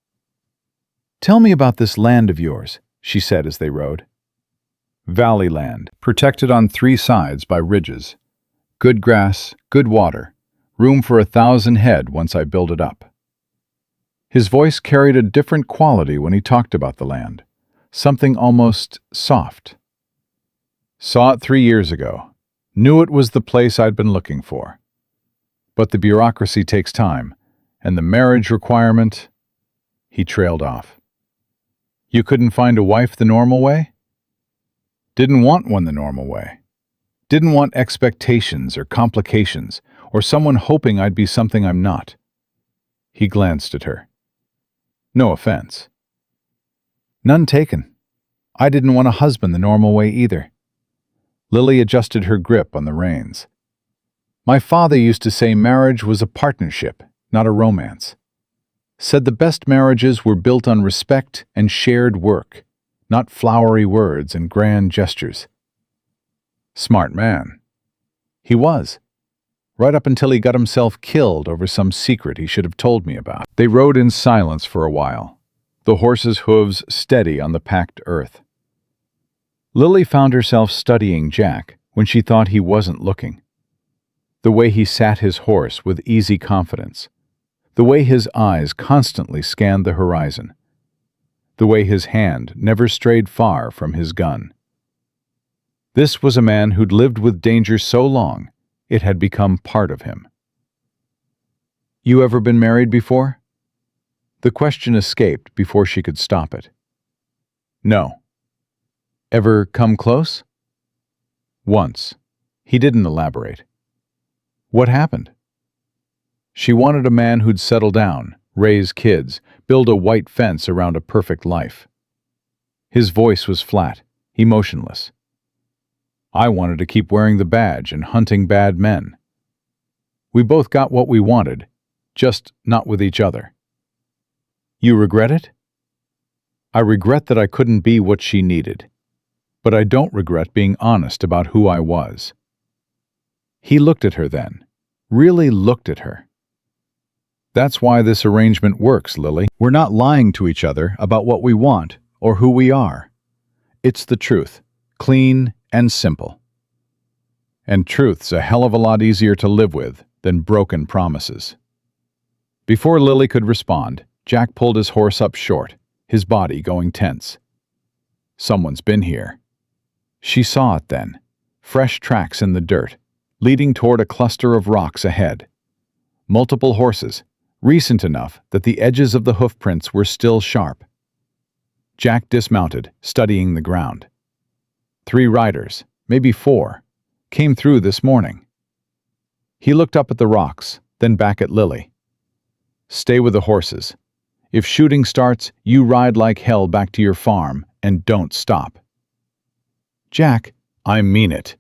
Tell me about this land of yours, she said as they rode. Valley land, protected on 3 sides by ridges. Good grass, good water, room for 1,000 head once I build it up. His voice carried a different quality when he talked about the land, something almost soft. Saw it 3 years ago. Knew it was the place I'd been looking for. But the bureaucracy takes time, and the marriage requirement... He trailed off. You couldn't find a wife the normal way? Didn't want one the normal way. Didn't want expectations or complications, or someone hoping I'd be something I'm not. He glanced at her. No offense. None taken. I didn't want a husband the normal way either. Lily adjusted her grip on the reins. My father used to say marriage was a partnership, not a romance. Said the best marriages were built on respect and shared work, not flowery words and grand gestures. Smart man. He was. Right up until he got himself killed over some secret he should have told me about. They rode in silence for a while, the horses' hooves steady on the packed earth. Lily found herself studying Jack when she thought he wasn't looking. The way he sat his horse with easy confidence. The way his eyes constantly scanned the horizon. The way his hand never strayed far from his gun. This was a man who'd lived with danger so long, it had become part of him. You ever been married before? The question escaped before she could stop it. No. Ever come close? Once. He didn't elaborate. What happened? She wanted a man who'd settle down, raise kids, build a white fence around a perfect life. His voice was flat, emotionless. I wanted to keep wearing the badge and hunting bad men. We both got what we wanted, just not with each other. You regret it? I regret that I couldn't be what she needed, but I don't regret being honest about who I was. He looked at her then, really looked at her. That's why this arrangement works, Lily. We're not lying to each other about what we want or who we are. It's the truth, clean and simple. And truth's a hell of a lot easier to live with than broken promises. Before Lily could respond, Jack pulled his horse up short, his body going tense. Someone's been here. She saw it then, fresh tracks in the dirt, leading toward a cluster of rocks ahead. Multiple horses, recent enough that the edges of the hoofprints were still sharp. Jack dismounted, studying the ground. 3 riders, maybe 4, came through this morning. He looked up at the rocks, then back at Lily. Stay with the horses. If shooting starts, you ride like hell back to your farm and don't stop. Jack, I mean it.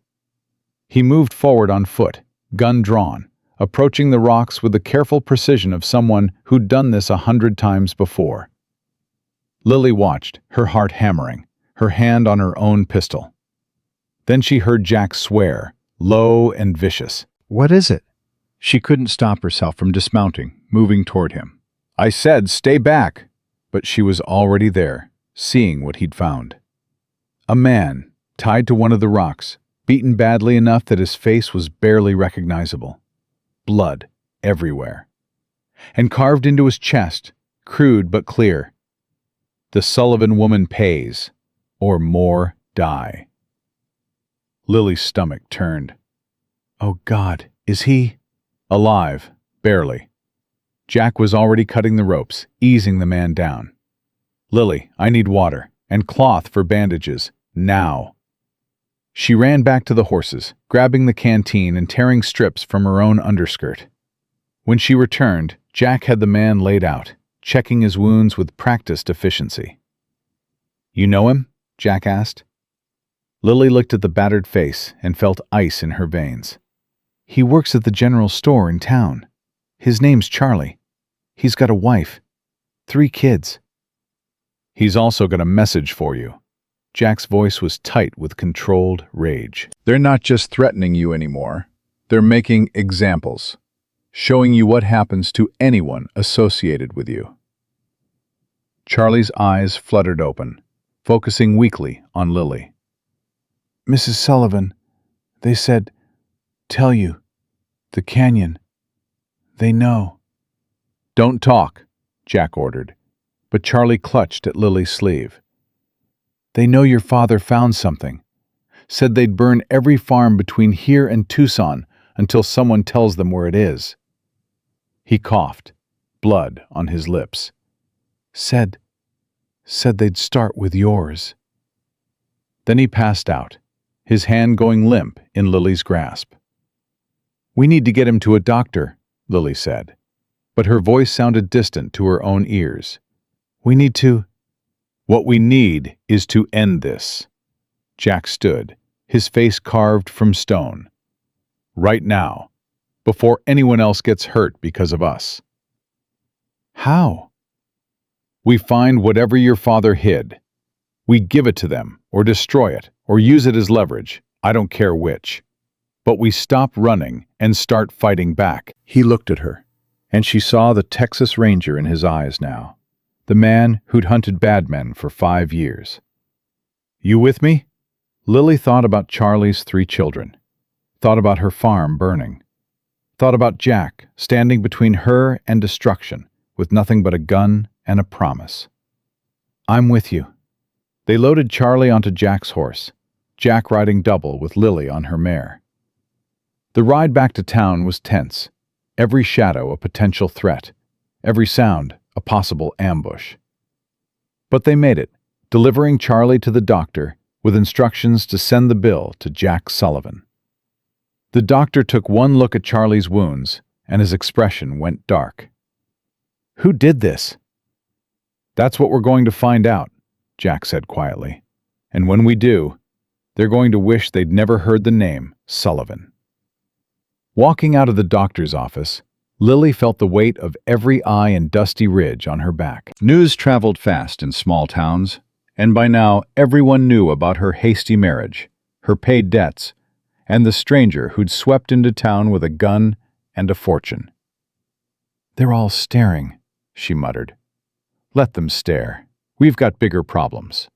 He moved forward on foot, gun drawn, approaching the rocks with the careful precision of someone who'd done this 100 times before. Lily watched, her heart hammering, her hand on her own pistol. Then she heard Jack swear, low and vicious. "What is it?" She couldn't stop herself from dismounting, moving toward him. "I said, stay back!" But she was already there, seeing what he'd found. A man, tied to one of the rocks, beaten badly enough that his face was barely recognizable. Blood everywhere. And carved into his chest, crude but clear. "The Sullivan woman pays, or more die." Lily's stomach turned. Oh God, is he? Alive, barely. Jack was already cutting the ropes, easing the man down. "Lily, I need water, and cloth for bandages, now." She ran back to the horses, grabbing the canteen and tearing strips from her own underskirt. When she returned, Jack had the man laid out, checking his wounds with practiced efficiency. "You know him?" Jack asked. Lily looked at the battered face and felt ice in her veins. "He works at the general store in town. His name's Charlie. He's got a wife, 3 kids. He's also got a message for you." Jack's voice was tight with controlled rage. "They're not just threatening you anymore. They're making examples, showing you what happens to anyone associated with you." Charlie's eyes fluttered open, focusing weakly on Lily. "Mrs. Sullivan, they said, tell you, the canyon. They know." "Don't talk," Jack ordered, but Charlie clutched at Lily's sleeve. "They know your father found something. Said they'd burn every farm between here and Tucson until someone tells them where it is." He coughed, blood on his lips. Said they'd start with yours." Then he passed out, his hand going limp in Lily's grasp. "We need to get him to a doctor," Lily said, but her voice sounded distant to her own ears. "We need to—" "What we need is to end this." Jack stood, his face carved from stone. "Right now, before anyone else gets hurt because of us." "How?" "We find whatever your father hid. We give it to them, or destroy it, or use it as leverage. I don't care which. But we stop running and start fighting back." He looked at her, and she saw the Texas Ranger in his eyes now, the man who'd hunted bad men for 5 years. "You with me?" Lily thought about Charlie's 3 children, thought about her farm burning, thought about Jack standing between her and destruction with nothing but a gun and a promise. "I'm with you." They loaded Charlie onto Jack's horse, Jack riding double with Lily on her mare. The ride back to town was tense, every shadow a potential threat, every sound a possible ambush. But they made it, delivering Charlie to the doctor with instructions to send the bill to Jack Sullivan. The doctor took one look at Charlie's wounds, and his expression went dark. "Who did this?" "That's what we're going to find out," Jack said quietly. "And when we do, they're going to wish they'd never heard the name Sullivan." Walking out of the doctor's office, Lily felt the weight of every eye and dusty ridge on her back. News traveled fast in small towns, and by now everyone knew about her hasty marriage, her paid debts, and the stranger who'd swept into town with a gun and a fortune. "They're all staring," she muttered. "Let them stare. We've got bigger problems."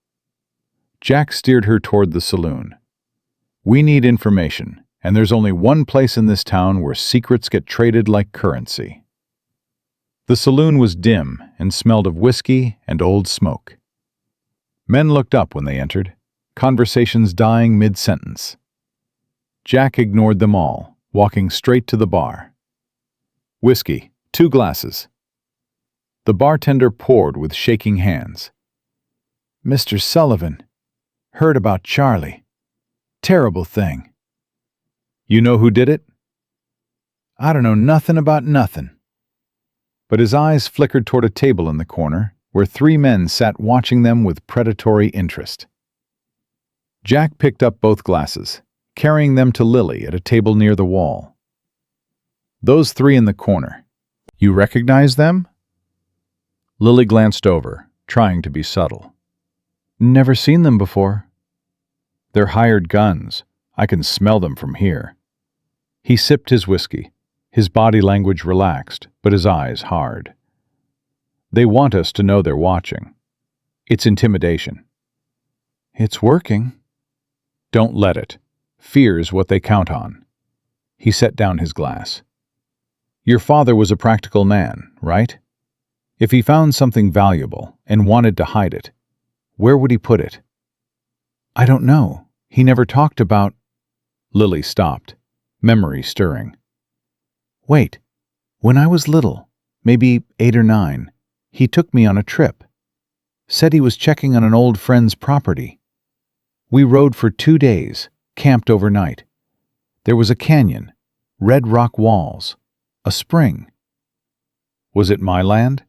Jack steered her toward the saloon. "We need information, and there's only one place in this town where secrets get traded like currency." The saloon was dim and smelled of whiskey and old smoke. Men looked up when they entered, conversations dying mid-sentence. Jack ignored them all, walking straight to the bar. "Whiskey, 2 glasses." The bartender poured with shaking hands. "Mr. Sullivan, heard about Charlie. Terrible thing." "You know who did it?" "I don't know nothing about nothing." But his eyes flickered toward a table in the corner, where 3 men sat watching them with predatory interest. Jack picked up both glasses, carrying them to Lily at a table near the wall. "Those 3 in the corner. You recognize them?" Lily glanced over, trying to be subtle. Never seen them before. They're hired guns. I can smell them from here. He sipped his whiskey, his body language relaxed, but his eyes hard. They want us to know they're watching. It's intimidation. It's working. Don't let it. Fear's what they count on. He set down his glass. Your father was a practical man, right? If he found something valuable and wanted to hide it, where would he put it? I don't know. He never talked about... Lily stopped, memory stirring. Wait, when I was little, maybe 8 or 9, he took me on a trip. Said he was checking on an old friend's property. We rode for 2 days, camped overnight. There was a canyon, red rock walls, a spring. Was it my land?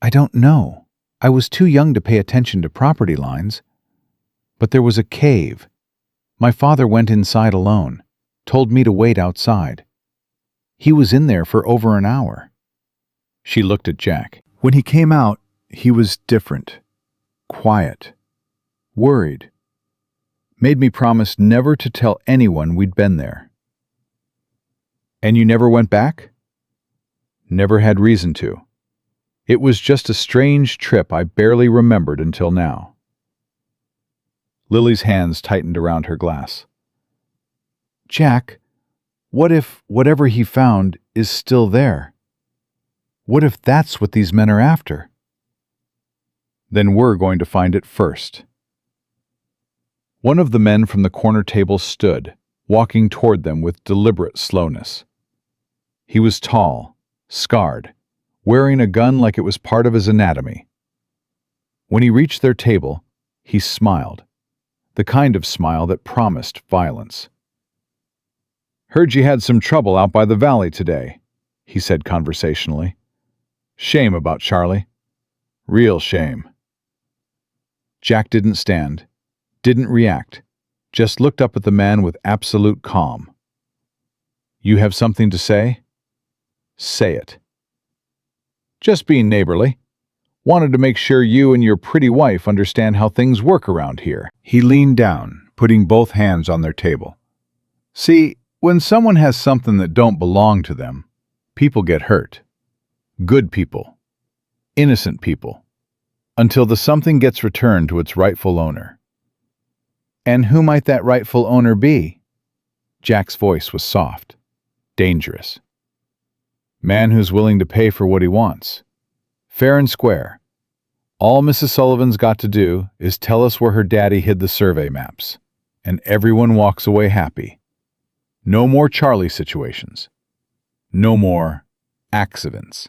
I don't know. I was too young to pay attention to property lines. But there was a cave. My father went inside alone, told me to wait outside. He was in there for over an hour. She looked at Jack. When he came out, he was different, quiet, worried. Made me promise never to tell anyone we'd been there. And you never went back? Never had reason to. It was just a strange trip I barely remembered until now. Lily's hands tightened around her glass. Jack, what if whatever he found is still there? What if that's what these men are after? Then we're going to find it first. One of the men from the corner table stood, walking toward them with deliberate slowness. He was tall, scarred, wearing a gun like it was part of his anatomy. When he reached their table, he smiled, the kind of smile that promised violence. Heard you had some trouble out by the valley today, he said conversationally. Shame about Charlie. Real shame. Jack didn't stand, didn't react, just looked up at the man with absolute calm. You have something to say? Say it. Just being neighborly. Wanted to make sure you and your pretty wife understand how things work around here. He leaned down, putting both hands on their table. See, when someone has something that don't belong to them, people get hurt. Good people. Innocent people. Until the something gets returned to its rightful owner. And who might that rightful owner be? Jack's voice was soft, dangerous. Man who's willing to pay for what he wants. Fair and square. All Mrs. Sullivan's got to do is tell us where her daddy hid the survey maps, and everyone walks away happy. No more Charlie situations. No more accidents.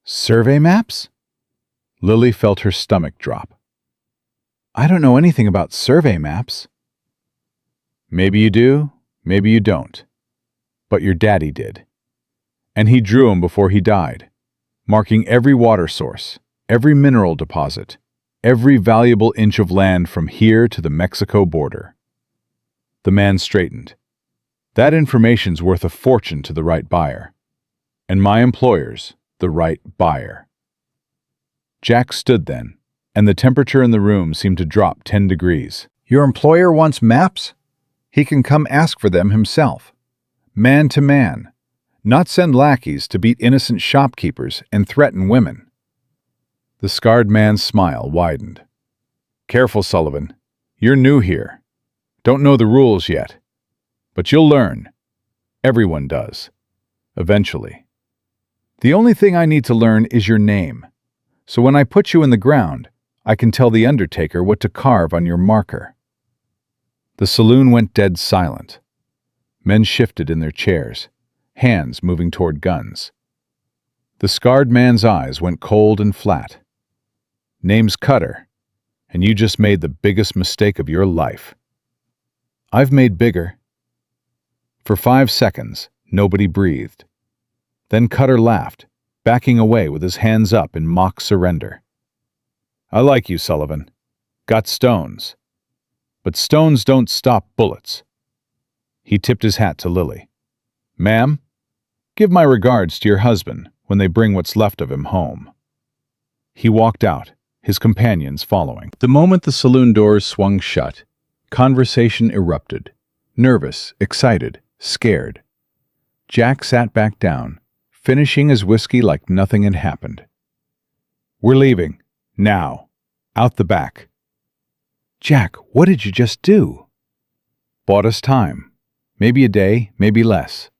Survey maps? Lily felt her stomach drop. I don't know anything about survey maps. Maybe you do, maybe you don't. But your daddy did. And he drew 'em before he died, marking every water source, every mineral deposit, every valuable inch of land from here to the Mexico border. The man straightened. That information's worth a fortune to the right buyer. And my employer's the right buyer. Jack stood then, and the temperature in the room seemed to drop 10 degrees. Your employer wants maps? He can come ask for them himself. Man to man. Not send lackeys to beat innocent shopkeepers and threaten women. The scarred man's smile widened. Careful, Sullivan. You're new here. Don't know the rules yet. But you'll learn. Everyone does. Eventually. The only thing I need to learn is your name. So when I put you in the ground, I can tell the undertaker what to carve on your marker. The saloon went dead silent. Men shifted in their chairs, hands moving toward guns. The scarred man's eyes went cold and flat. Name's Cutter, and you just made the biggest mistake of your life. I've made bigger. For 5 seconds, nobody breathed. Then Cutter laughed, backing away with his hands up in mock surrender. I like you, Sullivan. Got stones. But stones don't stop bullets. He tipped his hat to Lily. Ma'am, give my regards to your husband when they bring what's left of him home. He walked out, his companions following. The moment the saloon doors swung shut, conversation erupted. Nervous, excited, scared. Jack sat back down, finishing his whiskey like nothing had happened. "We're leaving. Now. Out the back." "Jack, what did you just do?" "Bought us time. Maybe a day, maybe less.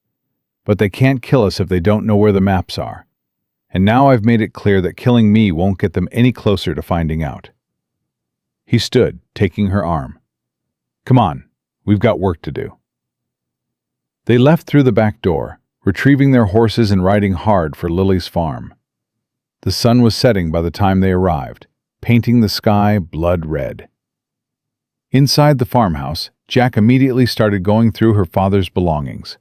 But they can't kill us if they don't know where the maps are. And now I've made it clear that killing me won't get them any closer to finding out." He stood, taking her arm. "Come on, we've got work to do." They left through the back door, retrieving their horses and riding hard for Lily's farm. The sun was setting by the time they arrived, painting the sky blood red. Inside the farmhouse, Jack immediately started going through her father's belongings.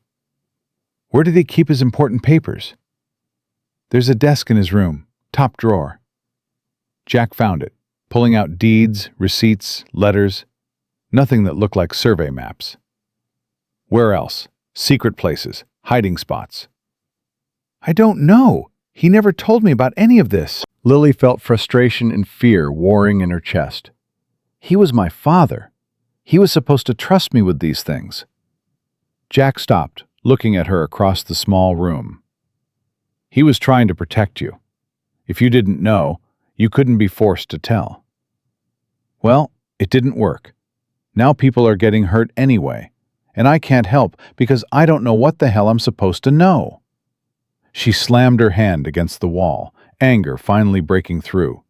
Where did he keep his important papers? "There's a desk in his room, top drawer." Jack found it, pulling out deeds, receipts, letters, nothing that looked like survey maps. "Where else? Secret places, hiding spots." "I don't know. He never told me about any of this." Lily felt frustration and fear warring in her chest. He was my father. He was supposed to trust me with these things. Jack stopped, looking at her across the small room. "He was trying to protect you. If you didn't know, you couldn't be forced to tell." "Well, it didn't work. Now people are getting hurt anyway, and I can't help because I don't know what the hell I'm supposed to know." She slammed her hand against the wall, anger finally breaking through.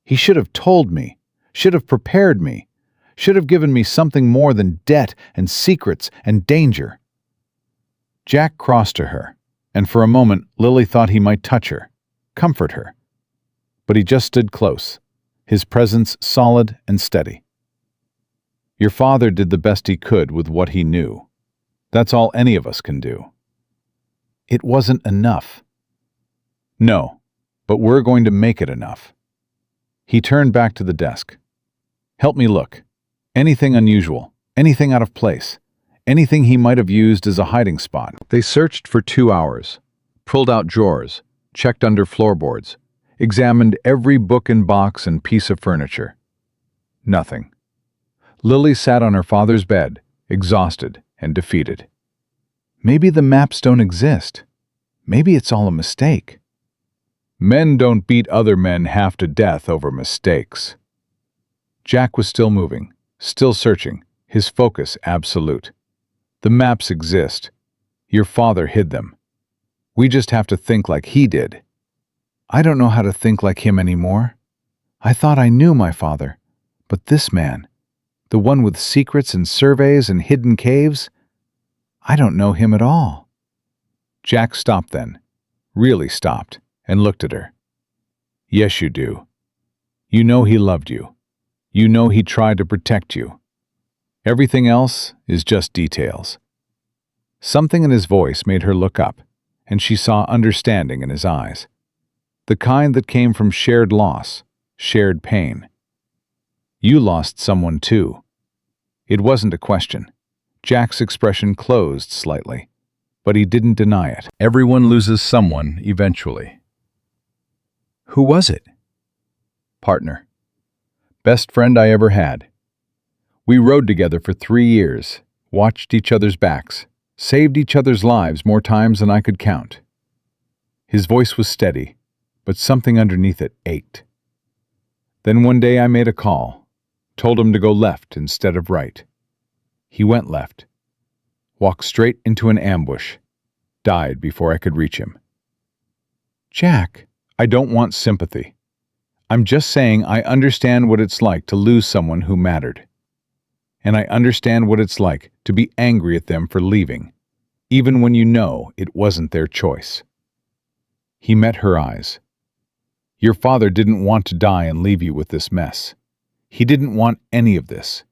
"He should have told me, should have prepared me, should have given me something more than debt and secrets and danger." Jack crossed to her, and for a moment Lily thought he might touch her, comfort her. But he just stood close, his presence solid and steady. "Your father did the best he could with what he knew. That's all any of us can do." "It wasn't enough." "No, but we're going to make it enough." He turned back to the desk. "Help me look. Anything unusual, anything out of place, anything he might have used as a hiding spot." They searched for 2 hours, pulled out drawers, checked under floorboards, examined every book and box and piece of furniture. Nothing. Lily sat on her father's bed, exhausted and defeated. Maybe the maps don't exist. Maybe it's all a mistake. Men don't beat other men half to death over mistakes. Jack was still moving, still searching, his focus absolute. The maps exist. Your father hid them. We just have to think like he did. I don't know how to think like him anymore. I thought I knew my father, but this man, the one with secrets and surveys and hidden caves, I don't know him at all. Jack stopped then, really stopped, and looked at her. Yes, you do. You know he loved you. You know he tried to protect you. Everything else is just details. Something in his voice made her look up, and she saw understanding in his eyes. The kind that came from shared loss, shared pain. You lost someone too. It wasn't a question. Jack's expression closed slightly, but he didn't deny it. Everyone loses someone eventually. Who was it? Partner. Best friend I ever had. We rode together for 3 years, watched each other's backs, saved each other's lives more times than I could count. His voice was steady, but something underneath it ached. Then one day I made a call, told him to go left instead of right. He went left, walked straight into an ambush, died before I could reach him. Jack, I don't want sympathy. I'm just saying I understand what it's like to lose someone who mattered. And I understand what it's like to be angry at them for leaving, even when you know it wasn't their choice. He met her eyes. Your father didn't want to die and leave you with this mess. He didn't want any of this.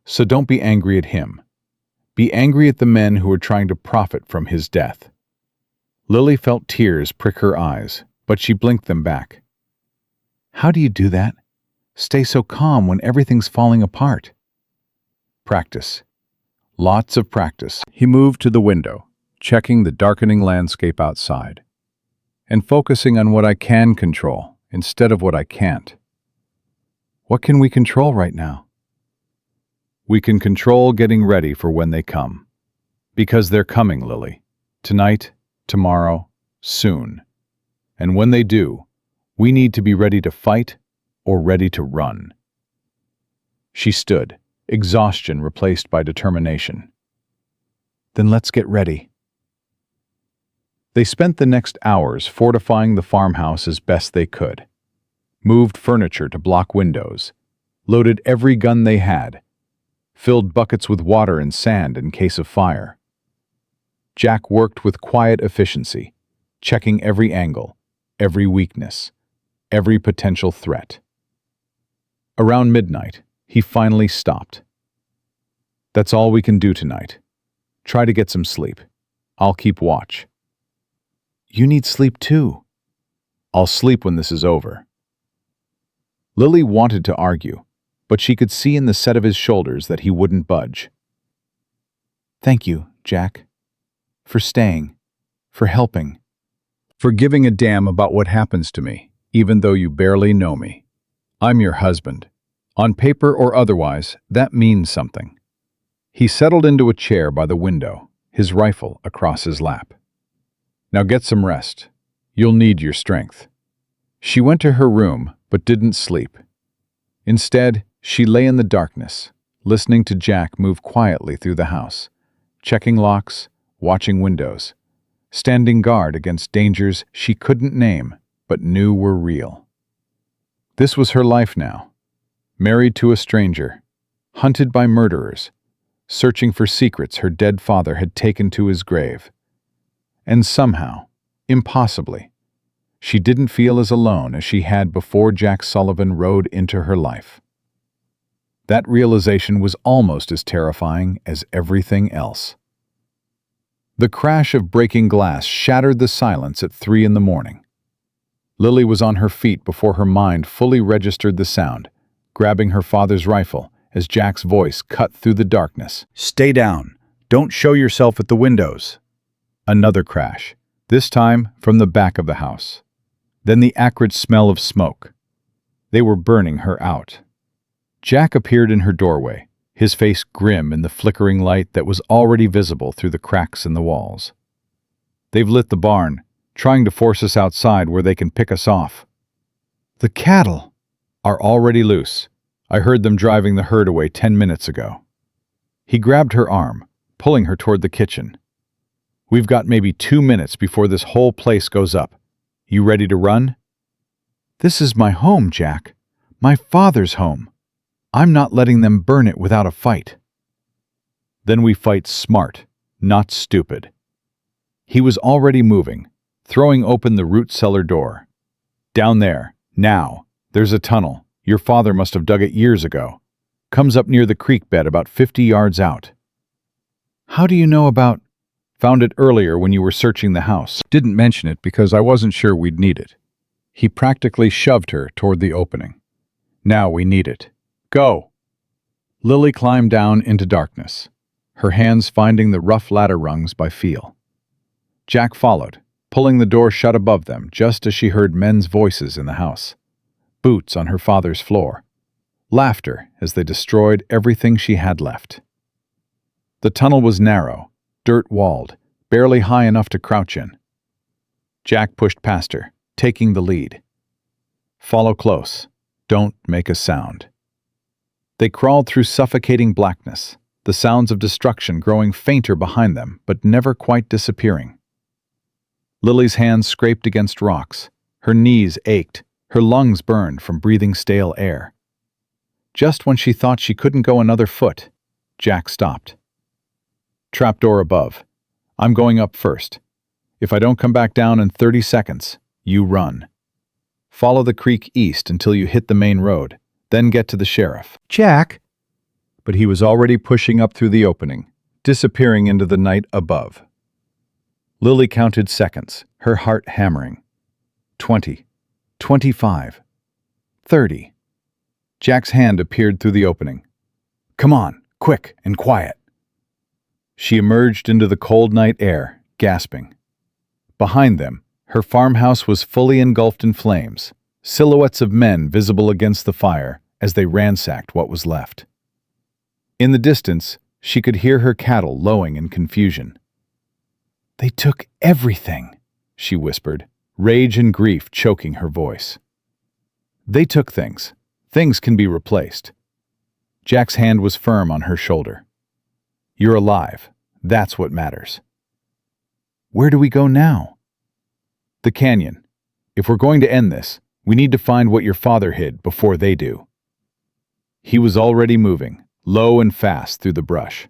So don't be angry at him. Be angry at the men who are trying to profit from his death. Lily felt tears prick her eyes, but she blinked them back. How do you do that? Stay so calm when everything's falling apart. Practice. Lots of practice. He moved to the window, checking the darkening landscape outside, and focusing on what I can control instead of what I can't. What can we control right now? We can control getting ready for when they come. Because they're coming, Lily. Tonight, tomorrow, soon. And when they do, we need to be ready to fight or ready to run. She stood, exhaustion replaced by determination. Then let's get ready. They spent the next hours fortifying the farmhouse as best they could. Moved furniture to block windows, loaded every gun they had, filled buckets with water and sand in case of fire. Jack worked with quiet efficiency, checking every angle, every weakness, every potential threat. Around midnight, he finally stopped. That's all we can do tonight. Try to get some sleep. I'll keep watch. You need sleep too. I'll sleep when this is over. Lily wanted to argue, but she could see in the set of his shoulders that he wouldn't budge. Thank you, Jack. For staying. For helping. For giving a damn about what happens to me, even though you barely know me. I'm your husband. On paper or otherwise, that means something. He settled into a chair by the window, his rifle across his lap. Now get some rest. You'll need your strength. She went to her room, but didn't sleep. Instead, she lay in the darkness, listening to Jack move quietly through the house, checking locks, watching windows, standing guard against dangers she couldn't name but knew were real. This was her life now. Married to a stranger, hunted by murderers, searching for secrets her dead father had taken to his grave. And somehow, impossibly, she didn't feel as alone as she had before Jack Sullivan rode into her life. That realization was almost as terrifying as everything else. The crash of breaking glass shattered the silence at 3 a.m. Lily was on her feet before her mind fully registered the sound, grabbing her father's rifle as Jack's voice cut through the darkness. Stay down. Don't show yourself at the windows. Another crash, this time from the back of the house. Then the acrid smell of smoke. They were burning her out. Jack appeared in her doorway, his face grim in the flickering light that was already visible through the cracks in the walls. They've lit the barn, trying to force us outside where they can pick us off. The cattle are already loose. I heard them driving the herd away 10 minutes ago. He grabbed her arm, pulling her toward the kitchen. We've got maybe 2 minutes before this whole place goes up. You ready to run? This is my home, Jack. My father's home. I'm not letting them burn it without a fight. Then we fight smart, not stupid. He was already moving, throwing open the root cellar door. Down there, now, there's a tunnel. Your father must have dug it years ago. Comes up near the creek bed about 50 yards out. How do you know about... Found it earlier when you were searching the house. Didn't mention it because I wasn't sure we'd need it. He practically shoved her toward the opening. Now we need it. Go! Lily climbed down into darkness, her hands finding the rough ladder rungs by feel. Jack followed, pulling the door shut above them just as she heard men's voices in the house. Boots on her father's floor. Laughter as they destroyed everything she had left. The tunnel was narrow, dirt-walled, barely high enough to crouch in. Jack pushed past her, taking the lead. Follow close. Don't make a sound. They crawled through suffocating blackness, the sounds of destruction growing fainter behind them but never quite disappearing. Lily's hands scraped against rocks. Her knees ached, her lungs burned from breathing stale air. Just when she thought she couldn't go another foot, Jack stopped. Trapdoor above. I'm going up first. If I don't come back down in 30 seconds, you run. Follow the creek east until you hit the main road, then get to the sheriff. Jack! But he was already pushing up through the opening, disappearing into the night above. Lily counted seconds, her heart hammering. 20, 25, 30. Jack's hand appeared through the opening. Come on, quick and quiet. She emerged into the cold night air, gasping. Behind them, her farmhouse was fully engulfed in flames, silhouettes of men visible against the fire, as they ransacked what was left. In the distance, she could hear her cattle lowing in confusion. "They took everything," she whispered, rage and grief choking her voice. "They took things. Things can be replaced." Jack's hand was firm on her shoulder. "You're alive. That's what matters." "Where do we go now?" "The canyon. If we're going to end this, we need to find what your father hid before they do." He was already moving, low and fast through the brush.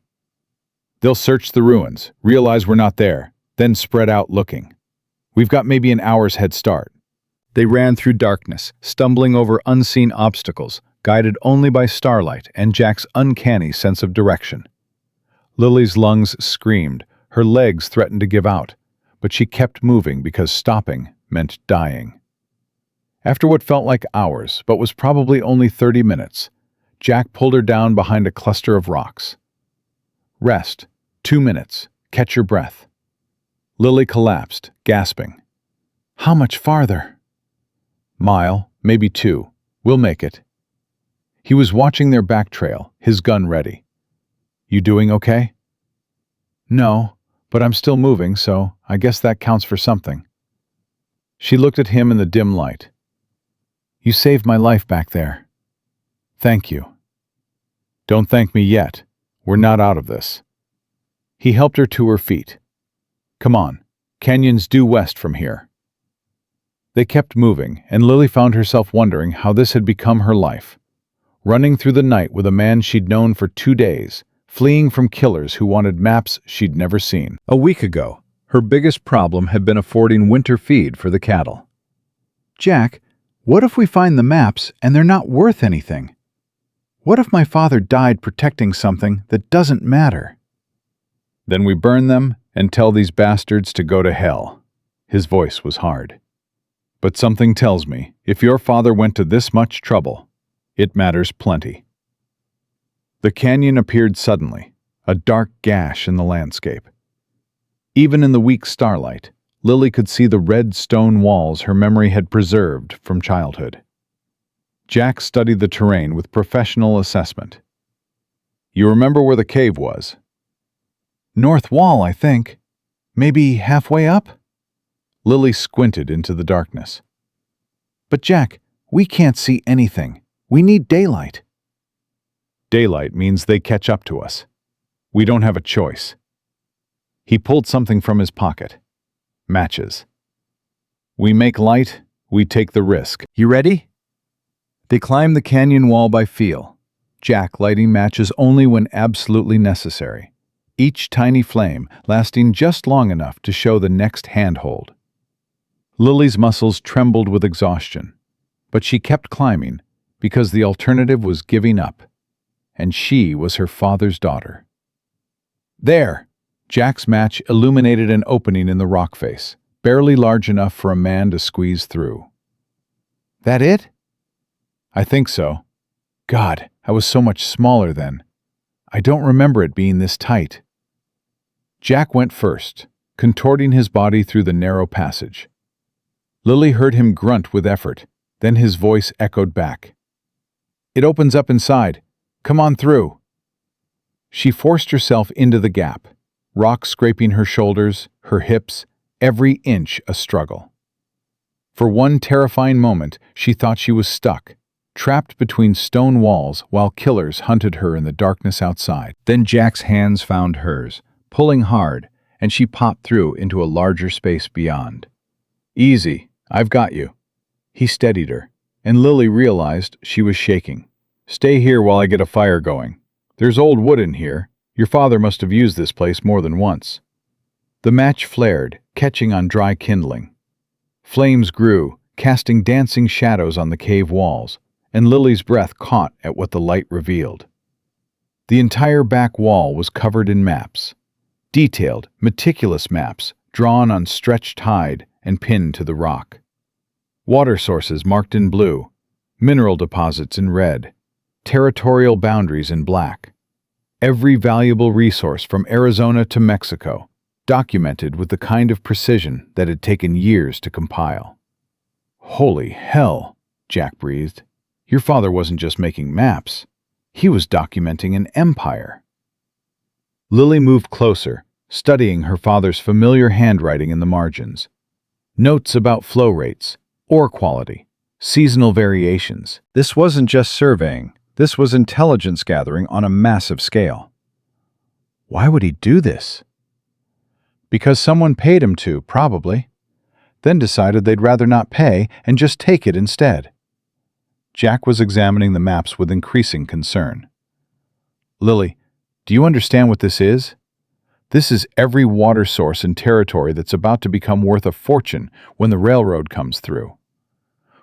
"They'll search the ruins, realize we're not there, then spread out looking. We've got maybe an hour's head start." They ran through darkness, stumbling over unseen obstacles, guided only by starlight and Jack's uncanny sense of direction. Lily's lungs screamed, her legs threatened to give out, but she kept moving because stopping meant dying. After what felt like hours, but was probably only 30 minutes, Jack pulled her down behind a cluster of rocks. "Rest. 2 minutes. Catch your breath." Lily collapsed, gasping. "How much farther?" "Mile, maybe 2. We'll make it." He was watching their back trail, his gun ready. "You doing okay?" "No, but I'm still moving, so I guess that counts for something." She looked at him in the dim light. "You saved my life back there." "Thank you." "Don't thank me yet. We're not out of this." He helped her to her feet. "Come on, canyon's due west from here." They kept moving, and Lily found herself wondering how this had become her life. Running through the night with a man she'd known for 2 days, fleeing from killers who wanted maps she'd never seen. A week ago, her biggest problem had been affording winter feed for the cattle. "Jack, what if we find the maps and they're not worth anything? What if my father died protecting something that doesn't matter?" "Then we burn them and tell these bastards to go to hell." His voice was hard. "But something tells me, if your father went to this much trouble, it matters plenty." The canyon appeared suddenly, a dark gash in the landscape. Even in the weak starlight, Lily could see the red stone walls her memory had preserved from childhood. Jack studied the terrain with professional assessment. "You remember where the cave was?" "North wall, I think. Maybe halfway up?" Lily squinted into the darkness. "But Jack, we can't see anything. We need daylight." "Daylight means they catch up to us. We don't have a choice." He pulled something from his pocket. Matches. "We make light, we take the risk. You ready?" They climbed the canyon wall by feel, Jack lighting matches only when absolutely necessary, each tiny flame lasting just long enough to show the next handhold. Lily's muscles trembled with exhaustion, but she kept climbing because the alternative was giving up, and she was her father's daughter. There! Jack's match illuminated an opening in the rock face, barely large enough for a man to squeeze through. "That it?" "I think so. God, I was so much smaller then. I don't remember it being this tight." Jack went first, contorting his body through the narrow passage. Lily heard him grunt with effort, then his voice echoed back. "It opens up inside. Come on through." She forced herself into the gap, rock scraping her shoulders, her hips, every inch a struggle. For one terrifying moment, she thought she was stuck, trapped between stone walls while killers hunted her in the darkness outside. Then Jack's hands found hers, pulling hard, and she popped through into a larger space beyond. "Easy, I've got you." He steadied her, and Lily realized she was shaking. "Stay here while I get a fire going. There's old wood in here. Your father must have used this place more than once." The match flared, catching on dry kindling. Flames grew, casting dancing shadows on the cave walls, and Lily's breath caught at what the light revealed. The entire back wall was covered in maps. Detailed, meticulous maps, drawn on stretched hide and pinned to the rock. Water sources marked in blue, mineral deposits in red, territorial boundaries in black. Every valuable resource from Arizona to Mexico, documented with the kind of precision that had taken years to compile. "Holy hell," Jack breathed. Your father wasn't just making maps. He was documenting an empire. Lily moved closer, studying her father's familiar handwriting in the margins. Notes about flow rates, ore quality, seasonal variations. This wasn't just surveying. This was intelligence gathering on a massive scale. Why would he do this? Because someone paid him to, probably. Then decided they'd rather not pay and just take it instead. Jack was examining the maps with increasing concern. Lily, do you understand what this is? This is every water source and territory that's about to become worth a fortune when the railroad comes through.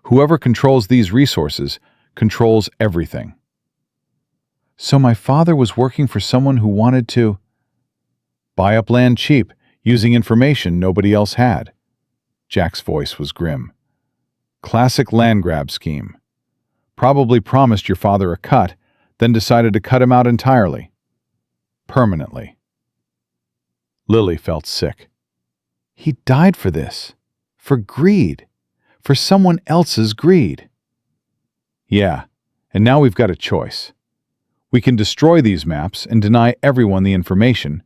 Whoever controls these resources controls everything. So my father was working for someone who wanted to buy up land cheap, using information nobody else had. Jack's voice was grim. Classic land grab scheme. Probably promised your father a cut, then decided to cut him out entirely. Permanently. Lily felt sick. He died for this. For greed. For someone else's greed. Yeah, and now we've got a choice. We can destroy these maps and deny everyone the information,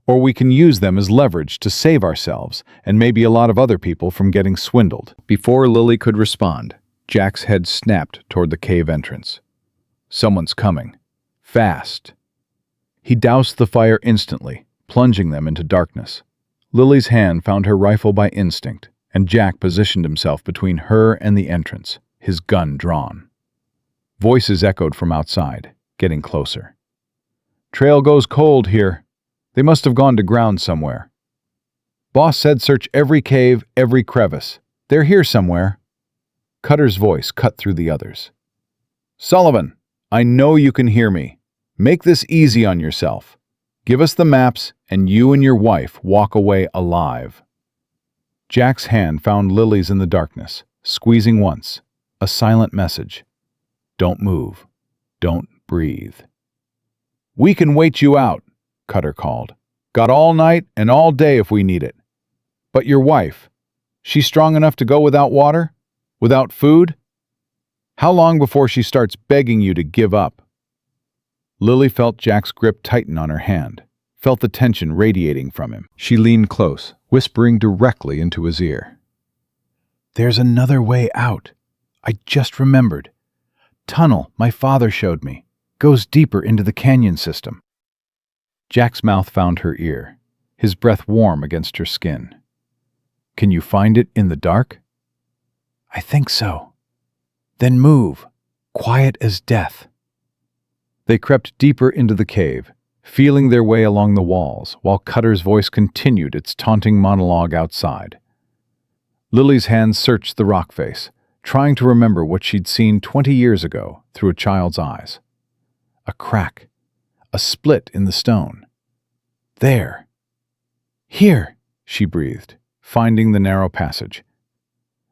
or we can use them as leverage to save ourselves and maybe a lot of other people from getting swindled. Before Lily could respond, Jack's head snapped toward the cave entrance. Someone's coming. Fast. He doused the fire instantly, plunging them into darkness. Lily's hand found her rifle by instinct, and Jack positioned himself between her and the entrance, his gun drawn. Voices echoed from outside, getting closer. Trail goes cold here. They must have gone to ground somewhere. Boss said search every cave, every crevice. They're here somewhere. Cutter's voice cut through the others. Sullivan, I know you can hear me. Make this easy on yourself. Give us the maps, and you and your wife walk away alive. Jack's hand found Lily's in the darkness, squeezing once. A silent message. Don't move. Don't breathe. We can wait you out, Cutter called. Got all night and all day if we need it. But your wife, she's strong enough to go without water? Without food? How long before she starts begging you to give up? Lily felt Jack's grip tighten on her hand, felt the tension radiating from him. She leaned close, whispering directly into his ear. There's another way out. I just remembered. Tunnel my father showed me. Goes deeper into the canyon system. Jack's mouth found her ear, his breath warm against her skin. Can you find it in the dark? I think so. Then move, quiet as death. They crept deeper into the cave, feeling their way along the walls, while Cutter's voice continued its taunting monologue outside. Lily's hands searched the rock face, trying to remember what she'd seen 20 years ago through a child's eyes. A crack, a split in the stone. There. Here, she breathed, finding the narrow passage.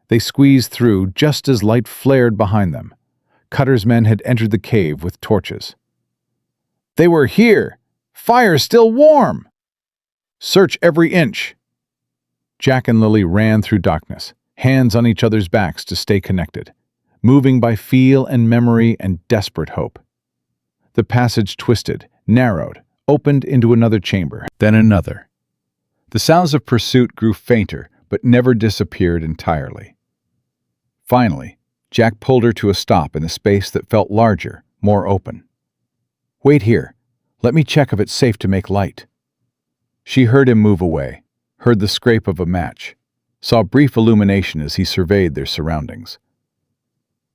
They squeezed through just as light flared behind them. Cutter's men had entered the cave with torches. They were here! Fire's still warm! Search every inch! Jack and Lily ran through darkness, hands on each other's backs to stay connected, moving by feel and memory and desperate hope. The passage twisted, narrowed, opened into another chamber, then another. The sounds of pursuit grew fainter, but never disappeared entirely. Finally, Jack pulled her to a stop in a space that felt larger, more open. Wait here. Let me check if it's safe to make light. She heard him move away, heard the scrape of a match, saw brief illumination as he surveyed their surroundings.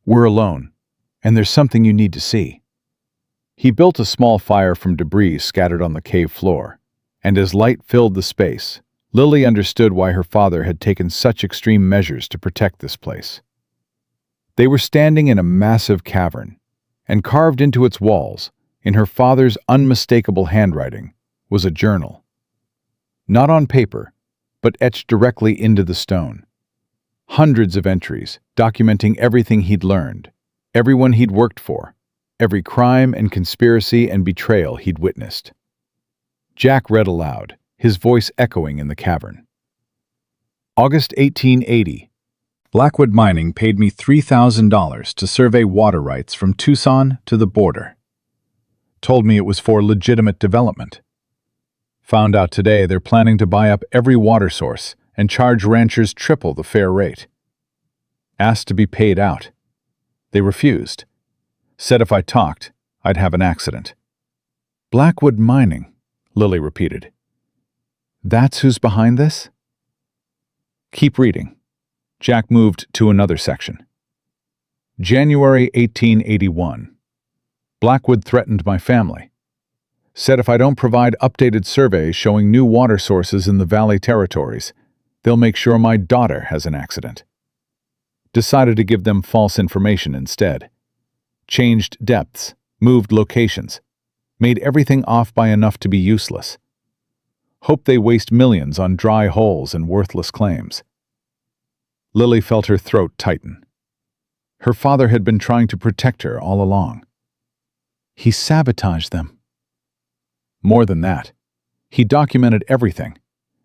We're alone, and there's something you need to see. He built a small fire from debris scattered on the cave floor, and as light filled the space, Lily understood why her father had taken such extreme measures to protect this place. They were standing in a massive cavern, and carved into its walls, in her father's unmistakable handwriting, was a journal. Not on paper, but etched directly into the stone. Hundreds of entries documenting everything he'd learned, everyone he'd worked for, every crime and conspiracy and betrayal he'd witnessed. Jack read aloud, his voice echoing in the cavern. August 1880. Blackwood Mining paid me $3,000 to survey water rights from Tucson to the border. Told me it was for legitimate development. Found out today they're planning to buy up every water source and charge ranchers triple the fair rate. Asked to be paid out. They refused. Said if I talked, I'd have an accident. Blackwood Mining, Lily repeated. That's who's behind this? Keep reading. Jack moved to another section. January 1881. Blackwood threatened my family. Said if I don't provide updated surveys showing new water sources in the Valley territories, they'll make sure my daughter has an accident. Decided to give them false information instead. Changed depths, moved locations, made everything off by enough to be useless. Hope they waste millions on dry holes and worthless claims. Lily felt her throat tighten. Her father had been trying to protect her all along. He sabotaged them. More than that, he documented everything.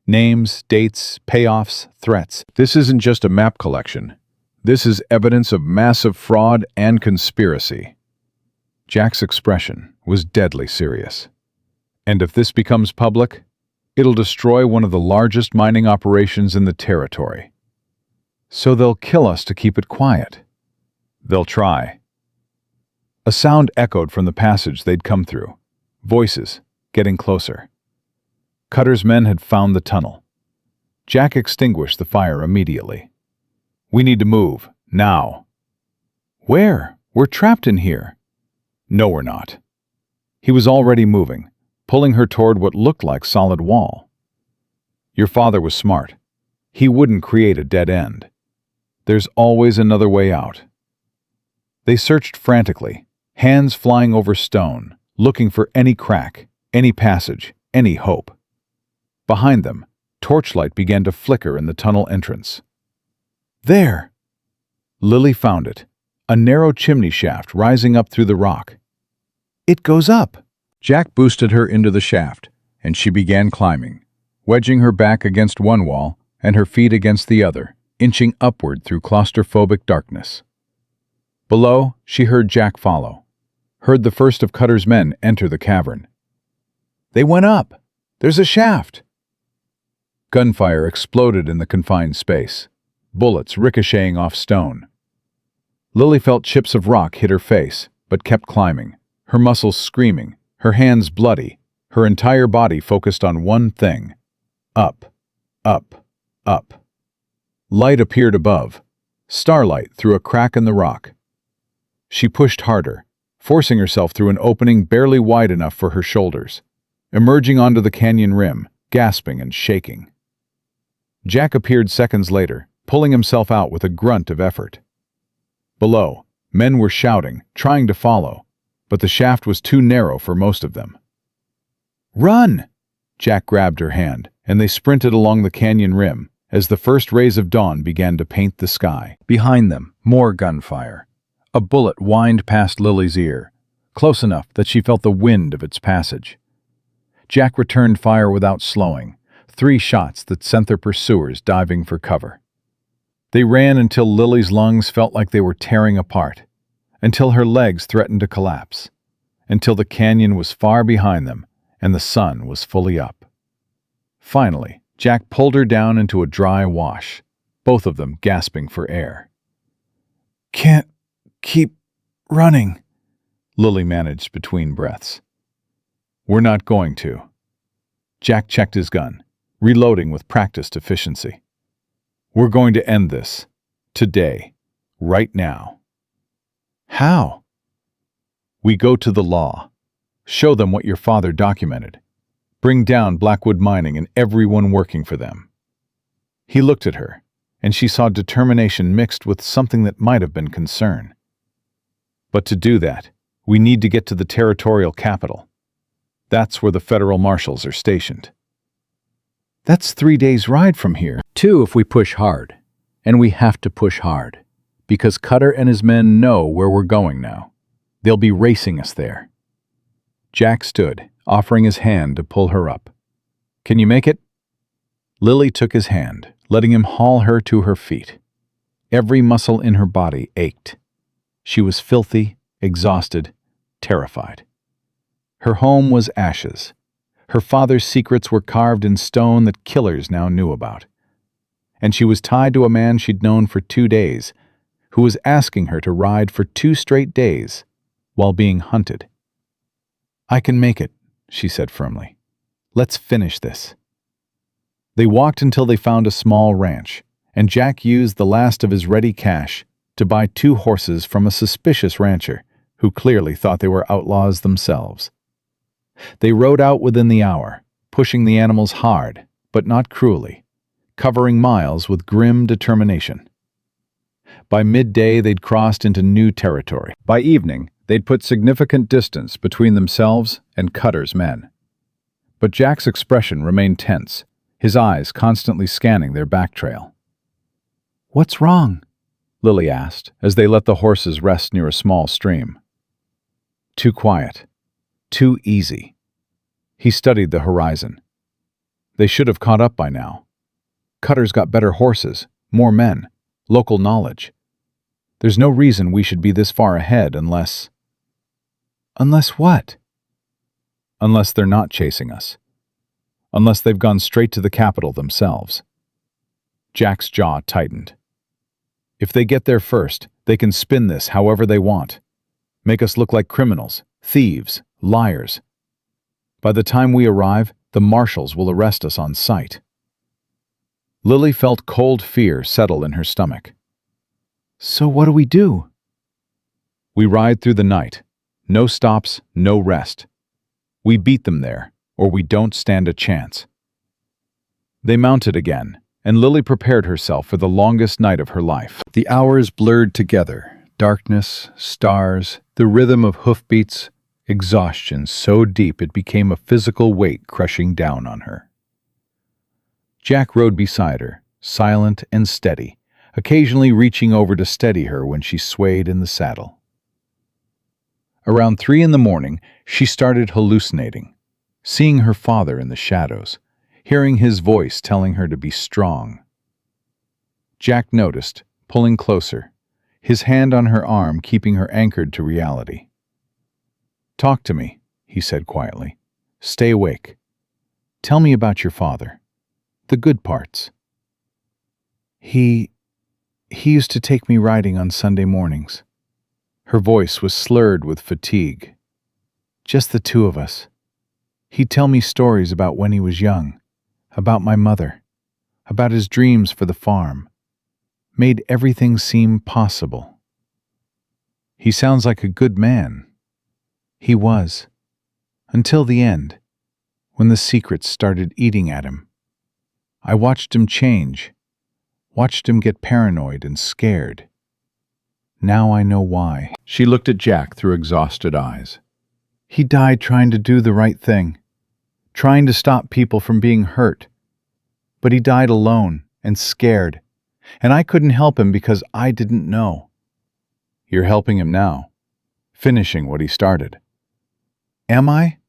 Names, dates, payoffs, threats. This isn't just a map collection. This is evidence of massive fraud and conspiracy. Jack's expression was deadly serious. And if this becomes public, it'll destroy one of the largest mining operations in the territory. So they'll kill us to keep it quiet. They'll try. A sound echoed from the passage they'd come through. Voices, getting closer. Cutter's men had found the tunnel. Jack extinguished the fire immediately. We need to move, now. Where? We're trapped in here. No, we're not. He was already moving, pulling her toward what looked like solid wall. Your father was smart. He wouldn't create a dead end. There's always another way out. They searched frantically, hands flying over stone, looking for any crack, any passage, any hope. Behind them, torchlight began to flicker in the tunnel entrance. There! Lily found it, a narrow chimney shaft rising up through the rock. It goes up! Jack boosted her into the shaft, and she began climbing, wedging her back against one wall and her feet against the other, inching upward through claustrophobic darkness. Below, she heard Jack follow, heard the first of Cutter's men enter the cavern. They went up! There's a shaft! Gunfire exploded in the confined space, bullets ricocheting off stone. Lily felt chips of rock hit her face, but kept climbing, her muscles screaming, her hands bloody, her entire body focused on one thing. Up, up, up. Light appeared above, starlight through a crack in the rock. She pushed harder, forcing herself through an opening barely wide enough for her shoulders, emerging onto the canyon rim, gasping and shaking. Jack appeared seconds later, pulling himself out with a grunt of effort. Below, men were shouting, trying to follow, but the shaft was too narrow for most of them. Run! Jack grabbed her hand, and they sprinted along the canyon rim as the first rays of dawn began to paint the sky. Behind them, more gunfire. A bullet whined past Lily's ear, close enough that she felt the wind of its passage. Jack returned fire without slowing, 3 shots that sent their pursuers diving for cover. They ran until Lily's lungs felt like they were tearing apart, until her legs threatened to collapse, until the canyon was far behind them and the sun was fully up. Finally, Jack pulled her down into a dry wash, both of them gasping for air. Can't keep running, Lily managed between breaths. We're not going to. Jack checked his gun, reloading with practiced efficiency. We're going to end this. Today. Right now. How? We go to the law. Show them what your father documented. Bring down Blackwood Mining and everyone working for them. He looked at her, and she saw determination mixed with something that might have been concern. But to do that, we need to get to the territorial capital. That's where the federal marshals are stationed. That's 3 days' ride from here. 2 if we push hard. And we have to push hard, because Cutter and his men know where we're going now. They'll be racing us there. Jack stood, offering his hand to pull her up. Can you make it? Lily took his hand, letting him haul her to her feet. Every muscle in her body ached. She was filthy, exhausted, terrified. Her home was ashes. Her father's secrets were carved in stone that killers now knew about. And she was tied to a man she'd known for 2 days, who was asking her to ride for 2 straight days while being hunted. "I can make it," she said firmly. "Let's finish this." They walked until they found a small ranch, and Jack used the last of his ready cash to buy 2 horses from a suspicious rancher who clearly thought they were outlaws themselves. They rode out within the hour, pushing the animals hard, but not cruelly, covering miles with grim determination. By midday, they'd crossed into new territory. By evening, they'd put significant distance between themselves and Cutter's men. But Jack's expression remained tense, his eyes constantly scanning their back trail. "What's wrong?" Lily asked, as they let the horses rest near a small stream. "Too quiet. Too easy." He studied the horizon. They should have caught up by now. Cutter's got better horses, more men, local knowledge. There's no reason we should be this far ahead unless... Unless what? Unless they're not chasing us. Unless they've gone straight to the capital themselves. Jack's jaw tightened. If they get there first, they can spin this however they want. Make us look like criminals, thieves, liars. By the time we arrive, the marshals will arrest us on sight. Lily felt cold fear settle in her stomach. "So what do we do?" "We ride through the night. No stops, no rest. We beat them there, or we don't stand a chance." They mounted again, and Lily prepared herself for the longest night of her life. The hours blurred together, darkness, stars, the rhythm of hoofbeats, exhaustion so deep it became a physical weight crushing down on her. Jack rode beside her, silent and steady, occasionally reaching over to steady her when she swayed in the saddle. Around 3 in the morning, she started hallucinating, seeing her father in the shadows, hearing his voice telling her to be strong. Jack noticed, pulling closer, his hand on her arm keeping her anchored to reality. "Talk to me," he said quietly. "Stay awake. Tell me about your father. The good parts." He used to take me riding on Sunday mornings." Her voice was slurred with fatigue. "Just the 2 of us. He'd tell me stories about when he was young, about my mother, about his dreams for the farm. Made everything seem possible." "He sounds like a good man." "He was. Until the end, when the secrets started eating at him. I watched him change, watched him get paranoid and scared. Now I know why." She looked at Jack through exhausted eyes. "He died trying to do the right thing, trying to stop people from being hurt. But he died alone and scared, and I couldn't help him because I didn't know." "You're helping him now, finishing what he started." "Am I?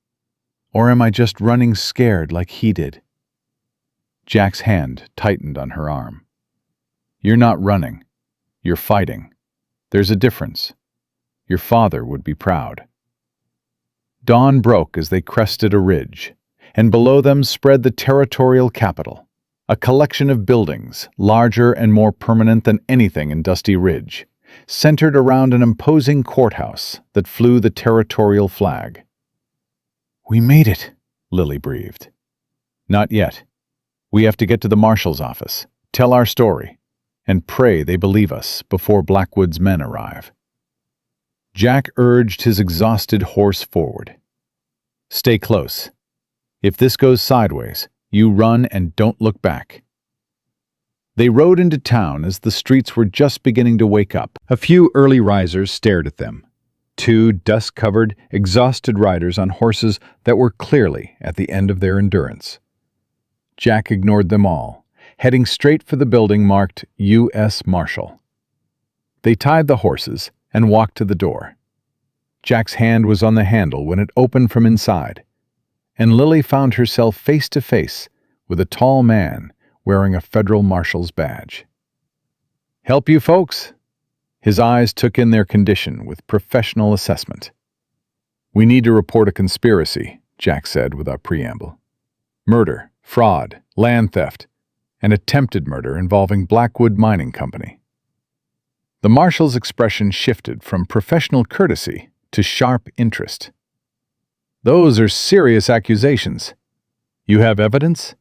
Or am I just running scared like he did?" Jack's hand tightened on her arm. "You're not running. You're fighting. There's a difference. Your father would be proud." Dawn broke as they crested a ridge, and below them spread the territorial capital, a collection of buildings, larger and more permanent than anything in Dusty Ridge, centered around an imposing courthouse that flew the territorial flag. "We made it," Lily breathed. "Not yet. We have to get to the marshal's office, tell our story, and pray they believe us before Blackwood's men arrive." Jack urged his exhausted horse forward. "Stay close. If this goes sideways, you run and don't look back." They rode into town as the streets were just beginning to wake up. A few early risers stared at them. 2 dust-covered, exhausted riders on horses that were clearly at the end of their endurance. Jack ignored them all, heading straight for the building marked U.S. Marshal. They tied the horses and walked to the door. Jack's hand was on the handle when it opened from inside, and Lily found herself face to face with a tall man wearing a federal marshal's badge. Help you folks? His eyes took in their condition with professional assessment. We need to report a conspiracy, Jack said without preamble. Murder, fraud, land theft, and attempted murder involving Blackwood Mining Company. The marshal's expression shifted from professional courtesy to sharp interest. Those are serious accusations. You have evidence?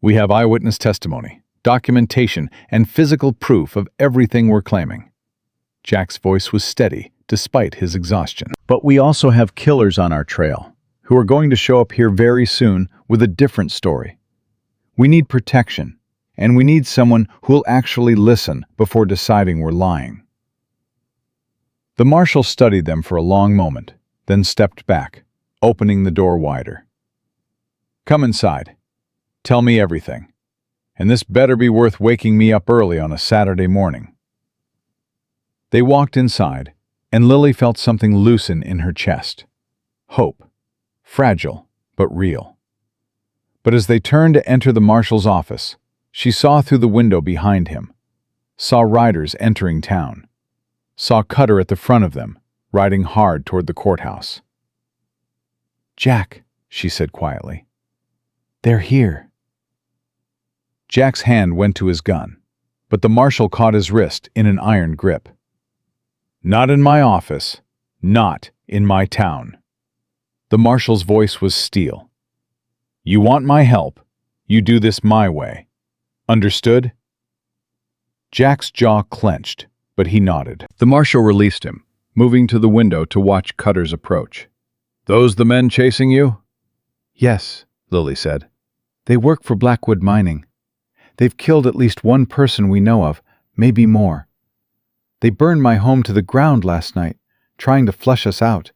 We have eyewitness testimony, documentation, and physical proof of everything we're claiming. Jack's voice was steady, despite his exhaustion. But we also have killers on our trail, who are going to show up here very soon with a different story. We need protection, and we need someone who'll actually listen before deciding we're lying. The marshal studied them for a long moment, then stepped back, opening the door wider. Come inside. Tell me everything. And this better be worth waking me up early on a Saturday morning. They walked inside, and Lily felt something loosen in her chest. Hope. Fragile, but real. But as they turned to enter the marshal's office, she saw through the window behind him, saw riders entering town, saw Cutter at the front of them, riding hard toward the courthouse. "Jack," she said quietly, "they're here." Jack's hand went to his gun, but the marshal caught his wrist in an iron grip. "Not in my office, not in my town." The marshal's voice was steel. "You want my help, you do this my way. Understood?" Jack's jaw clenched, but he nodded. The marshal released him, moving to the window to watch Cutter's approach. "Those the men chasing you?" "Yes," Lily said. "They work for Blackwood Mining. They've killed at least one person we know of, maybe more. They burned my home to the ground last night, trying to flush us out."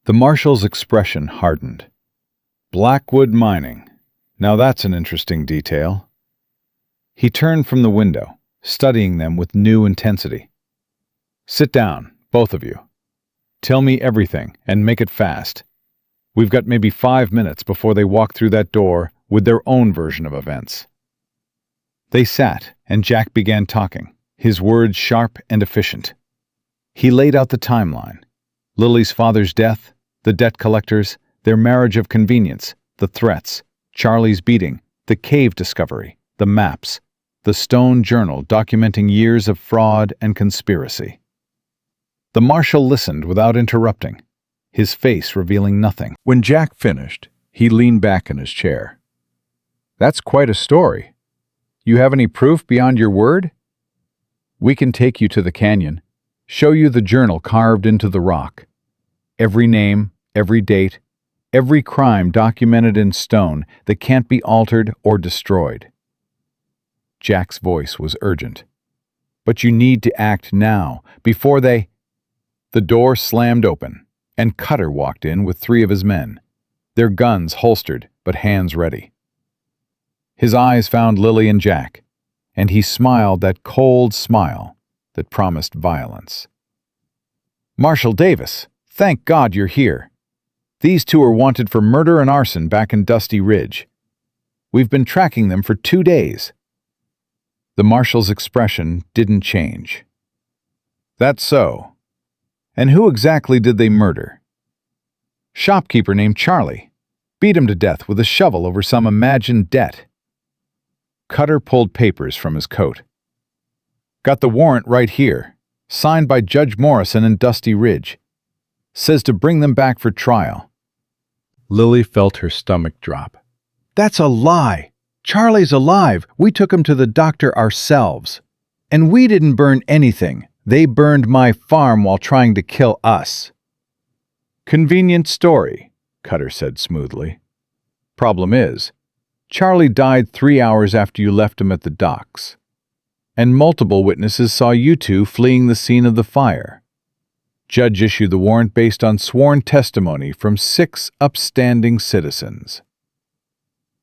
The marshal's expression hardened. Blackwood Mining. Now that's an interesting detail. He turned from the window, studying them with new intensity. "Sit down, both of you. Tell me everything, and make it fast. We've got maybe 5 minutes before they walk through that door with their own version of events." They sat, and Jack began talking, his words sharp and efficient. He laid out the timeline. Lily's father's death, the debt collectors, their marriage of convenience, the threats, Charlie's beating, the cave discovery, the maps, the stone journal documenting years of fraud and conspiracy. The marshal listened without interrupting, his face revealing nothing. When Jack finished, he leaned back in his chair. "That's quite a story. You have any proof beyond your word? We can take you to the canyon, show you the journal carved into the rock. Every name, every date, every crime documented in stone that can't be altered or destroyed." Jack's voice was urgent. "But you need to act now, before they—" The door slammed open, and Cutter walked in with 3 of his men, their guns holstered but hands ready. His eyes found Lily and Jack, and he smiled that cold smile that promised violence. "Marshal Davis, thank God you're here. These 2 are wanted for murder and arson back in Dusty Ridge. We've been tracking them for 2 days." The marshal's expression didn't change. "That's so. And who exactly did they murder?" "Shopkeeper named Charlie. Beat him to death with a shovel over some imagined debt." Cutter pulled papers from his coat. "Got the warrant right here, signed by Judge Morrison in Dusty Ridge. Says to bring them back for trial." Lily felt her stomach drop. "That's a lie. Charlie's alive. We took him to the doctor ourselves. And we didn't burn anything. They burned my farm while trying to kill us." "Convenient story," Cutter said smoothly. "Problem is, Charlie died 3 hours after you left him at the docks, and multiple witnesses saw you 2 fleeing the scene of the fire. Judge issued the warrant based on sworn testimony from 6 upstanding citizens."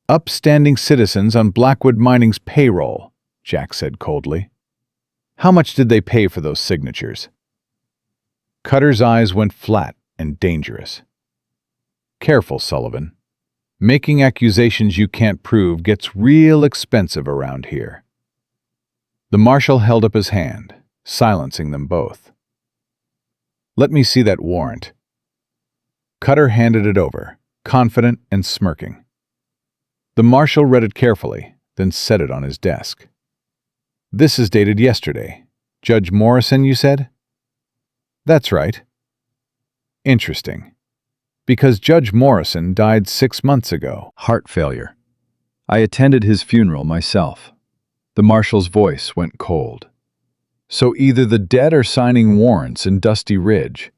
"Upstanding citizens on Blackwood Mining's payroll," Jack said coldly. "How much did they pay for those signatures?" Cutter's eyes went flat and dangerous. "Careful, Sullivan. Making accusations you can't prove gets real expensive around here." The marshal held up his hand, silencing them both. "Let me see that warrant." Cutter handed it over, confident and smirking. The marshal read it carefully, then set it on his desk. "This is dated yesterday. Judge Morrison, you said?" "That's right." "Interesting. Because Judge Morrison died 6 months ago." Heart failure. I attended his funeral myself. The marshal's voice went cold. So either the dead are signing warrants in Dusty Ridge,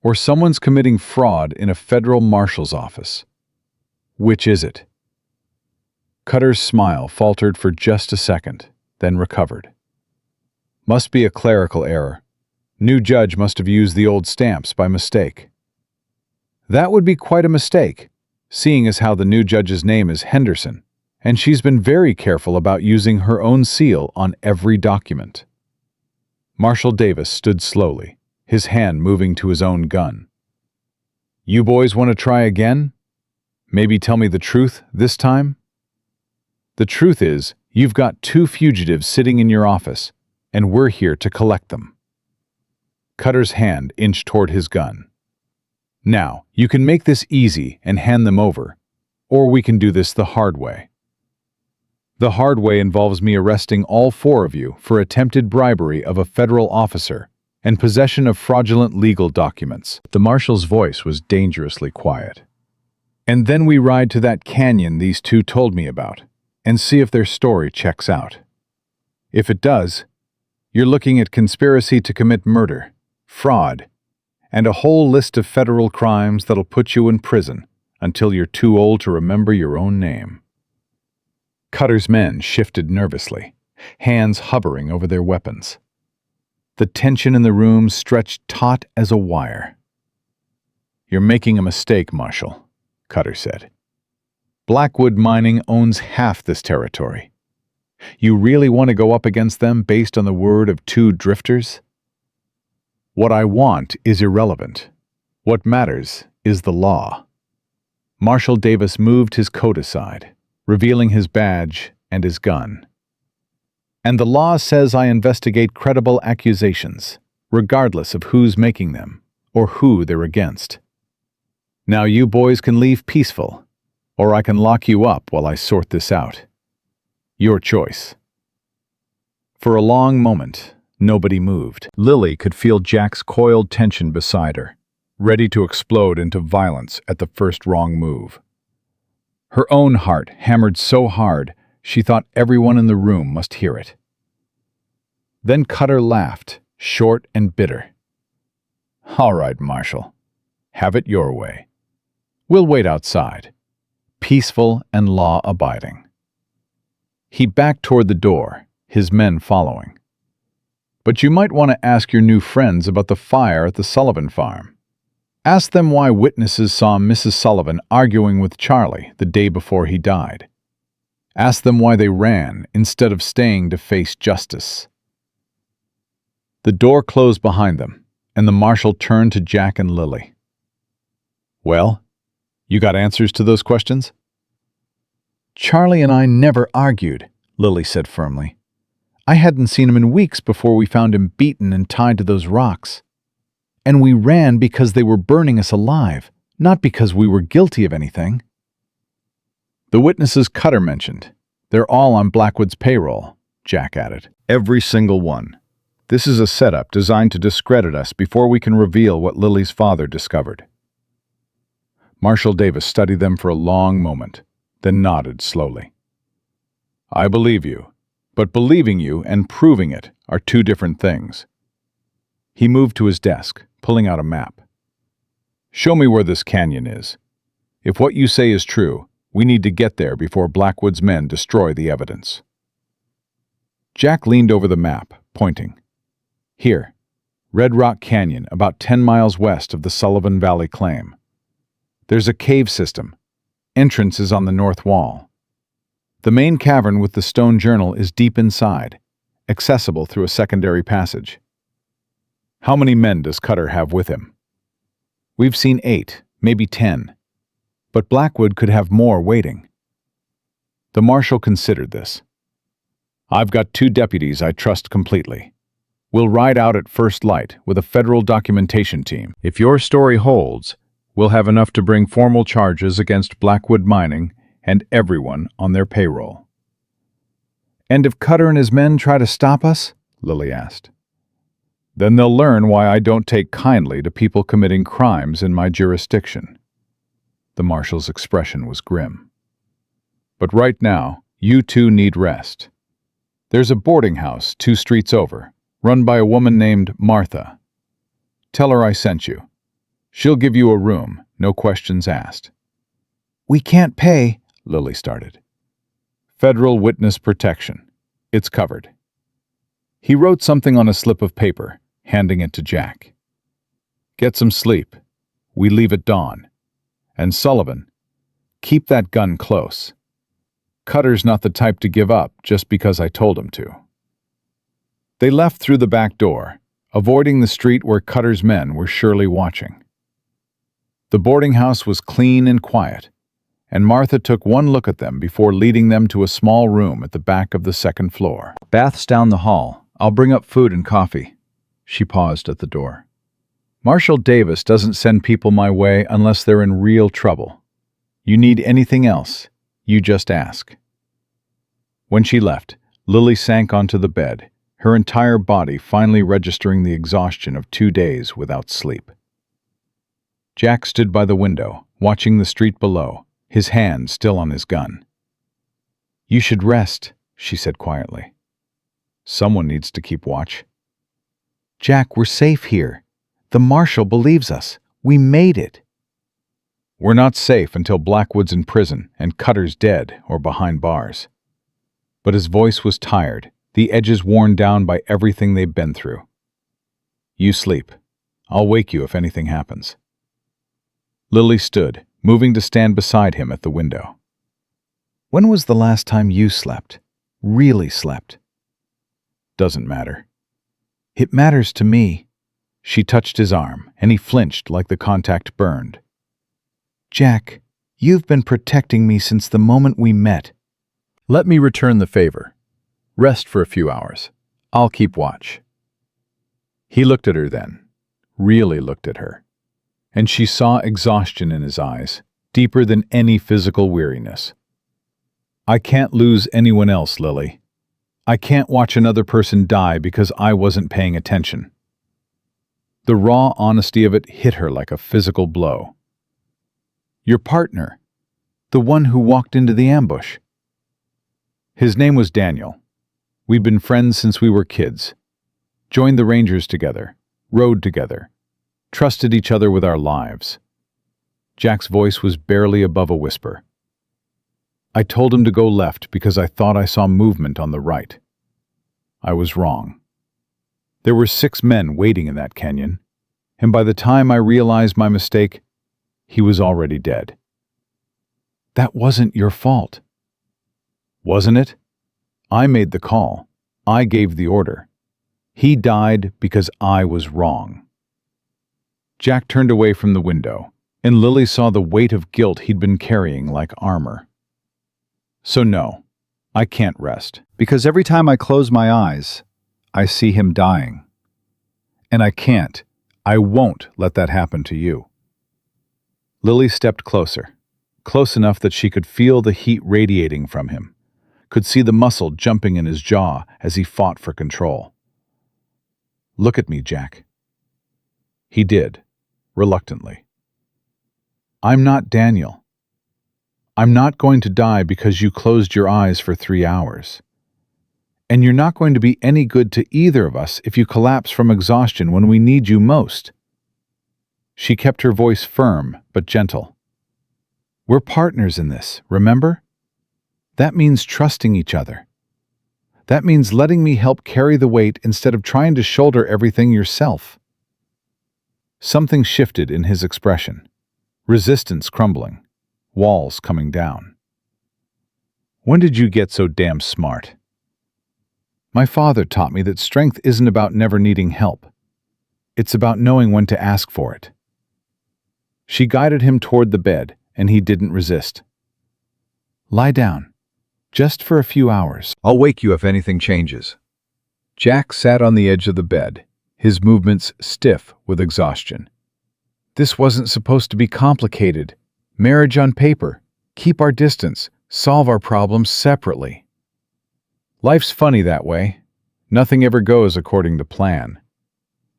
or someone's committing fraud in a federal marshal's office. Which is it? Cutter's smile faltered for just a second, then recovered. "Must be a clerical error. New judge must have used the old stamps by mistake." "That would be quite a mistake, seeing as how the new judge's name is Henderson, and she's been very careful about using her own seal on every document." Marshal Davis stood slowly, his hand moving to his own gun. "You boys want to try again? Maybe tell me the truth this time?" "The truth is, you've got 2 fugitives sitting in your office, and we're here to collect them." Cutter's hand inched toward his gun. "Now, you can make this easy and hand them over, or we can do this the hard way. The hard way involves me arresting all 4 of you for attempted bribery of a federal officer and possession of fraudulent legal documents." The marshal's voice was dangerously quiet. "And then we ride to that canyon these 2 told me about, and see if their story checks out. If it does, you're looking at conspiracy to commit murder, fraud, and a whole list of federal crimes that'll put you in prison until you're too old to remember your own name." Cutter's men shifted nervously, hands hovering over their weapons. The tension in the room stretched taut as a wire. "You're making a mistake, Marshal," Cutter said. "Blackwood Mining owns half this territory. You really want to go up against them based on the word of 2 drifters? What I want is irrelevant. What matters is the law." Marshal Davis moved his coat aside, revealing his badge and his gun. "And the law says I investigate credible accusations, regardless of who's making them or who they're against. Now you boys can leave peaceful, or I can lock you up while I sort this out. Your choice." For a long moment, nobody moved. Lily could feel Jack's coiled tension beside her, ready to explode into violence at the first wrong move. Her own heart hammered so hard she thought everyone in the room must hear it. Then Cutter laughed, short and bitter. "All right, Marshal. Have it your way. We'll wait outside, peaceful and law-abiding." He backed toward the door, his men following. "But you might want to ask your new friends about the fire at the Sullivan farm. Ask them why witnesses saw Mrs. Sullivan arguing with Charlie the day before he died. Ask them why they ran instead of staying to face justice." The door closed behind them, and the marshal turned to Jack and Lily. "Well, you got answers to those questions?" "Charlie and I never argued," Lily said firmly. "I hadn't seen him in weeks before we found him beaten and tied to those rocks. And we ran because they were burning us alive, not because we were guilty of anything." "The witnesses Cutter mentioned, they're all on Blackwood's payroll," Jack added. "Every single one. This is a setup designed to discredit us before we can reveal what Lily's father discovered." Marshal Davis studied them for a long moment, then nodded slowly. "I believe you, but believing you and proving it are 2 different things." He moved to his desk, pulling out a map. "Show me where this canyon is. If what you say is true, we need to get there before Blackwood's men destroy the evidence." Jack leaned over the map, pointing. "Here, Red Rock Canyon, about 10 miles west of the Sullivan Valley claim. There's a cave system. Entrance is on the north wall. The main cavern with the stone journal is deep inside, accessible through a secondary passage." "How many men does Cutter have with him?" "We've seen 8, maybe 10. But Blackwood could have more waiting." The marshal considered this. I've got 2 deputies I trust completely. We'll ride out at first light with a federal documentation team. If your story holds, we'll have enough to bring formal charges against Blackwood Mining and everyone on their payroll. And if Cutter and his men try to stop us? Lily asked. Then they'll learn why I don't take kindly to people committing crimes in my jurisdiction. The marshal's expression was grim. But right now, you 2 need rest. There's a boarding house 2 streets over, run by a woman named Martha. Tell her I sent you. She'll give you a room, no questions asked. We can't pay, Lily started. Federal witness protection. It's covered. He wrote something on a slip of paper, handing it to Jack. Get some sleep. We leave at dawn. And Sullivan, keep that gun close. Cutter's not the type to give up just because I told him to. They left through the back door, avoiding the street where Cutter's men were surely watching. The boarding house was clean and quiet, and Martha took one look at them before leading them to a small room at the back of the 2nd floor. Bath's down the hall. I'll bring up food and coffee. She paused at the door. Marshal Davis doesn't send people my way unless they're in real trouble. You need anything else, you just ask. When she left, Lily sank onto the bed, her entire body finally registering the exhaustion of 2 days without sleep. Jack stood by the window, watching the street below, his hand still on his gun. You should rest, she said quietly. Someone needs to keep watch. Jack, we're safe here. The marshal believes us. We made it. We're not safe until Blackwood's in prison and Cutter's dead or behind bars. But his voice was tired, the edges worn down by everything they've been through. You sleep. I'll wake you if anything happens. Lily stood, moving to stand beside him at the window. When was the last time you slept? Really slept? Doesn't matter. It matters to me. She touched his arm, and he flinched like the contact burned. Jack, you've been protecting me since the moment we met. Let me return the favor. Rest for a few hours. I'll keep watch. He looked at her then, really looked at her, and she saw exhaustion in his eyes, deeper than any physical weariness. I can't lose anyone else, Lily. I can't watch another person die because I wasn't paying attention. The raw honesty of it hit her like a physical blow. Your partner, the one who walked into the ambush. His name was Daniel. We'd been friends since we were kids. Joined the Rangers together, rode together, trusted each other with our lives. Jack's voice was barely above a whisper. I told him to go left because I thought I saw movement on the right. I was wrong. There were 6 men waiting in that canyon, and by the time I realized my mistake, he was already dead. That wasn't your fault. Wasn't it? I made the call. I gave the order. He died because I was wrong. Jack turned away from the window, and Lily saw the weight of guilt he'd been carrying like armor. So no, I can't rest. Because every time I close my eyes, I see him dying. And I won't let that happen to you. Lily stepped closer, close enough that she could feel the heat radiating from him, could see the muscle jumping in his jaw as he fought for control. Look at me, Jack. He did, reluctantly. I'm not Daniel. I'm not going to die because you closed your eyes for 3 hours. And you're not going to be any good to either of us if you collapse from exhaustion when we need you most. She kept her voice firm but gentle. We're partners in this, remember? That means trusting each other. That means letting me help carry the weight instead of trying to shoulder everything yourself. Something shifted in his expression. Resistance crumbling. Walls coming down. When did you get so damn smart? My father taught me that strength isn't about never needing help. It's about knowing when to ask for it. She guided him toward the bed, and he didn't resist. Lie down. Just for a few hours. I'll wake you if anything changes. Jack sat on the edge of the bed, his movements stiff with exhaustion. This wasn't supposed to be complicated. Marriage on paper. Keep our distance. Solve our problems separately. Life's funny that way. Nothing ever goes according to plan.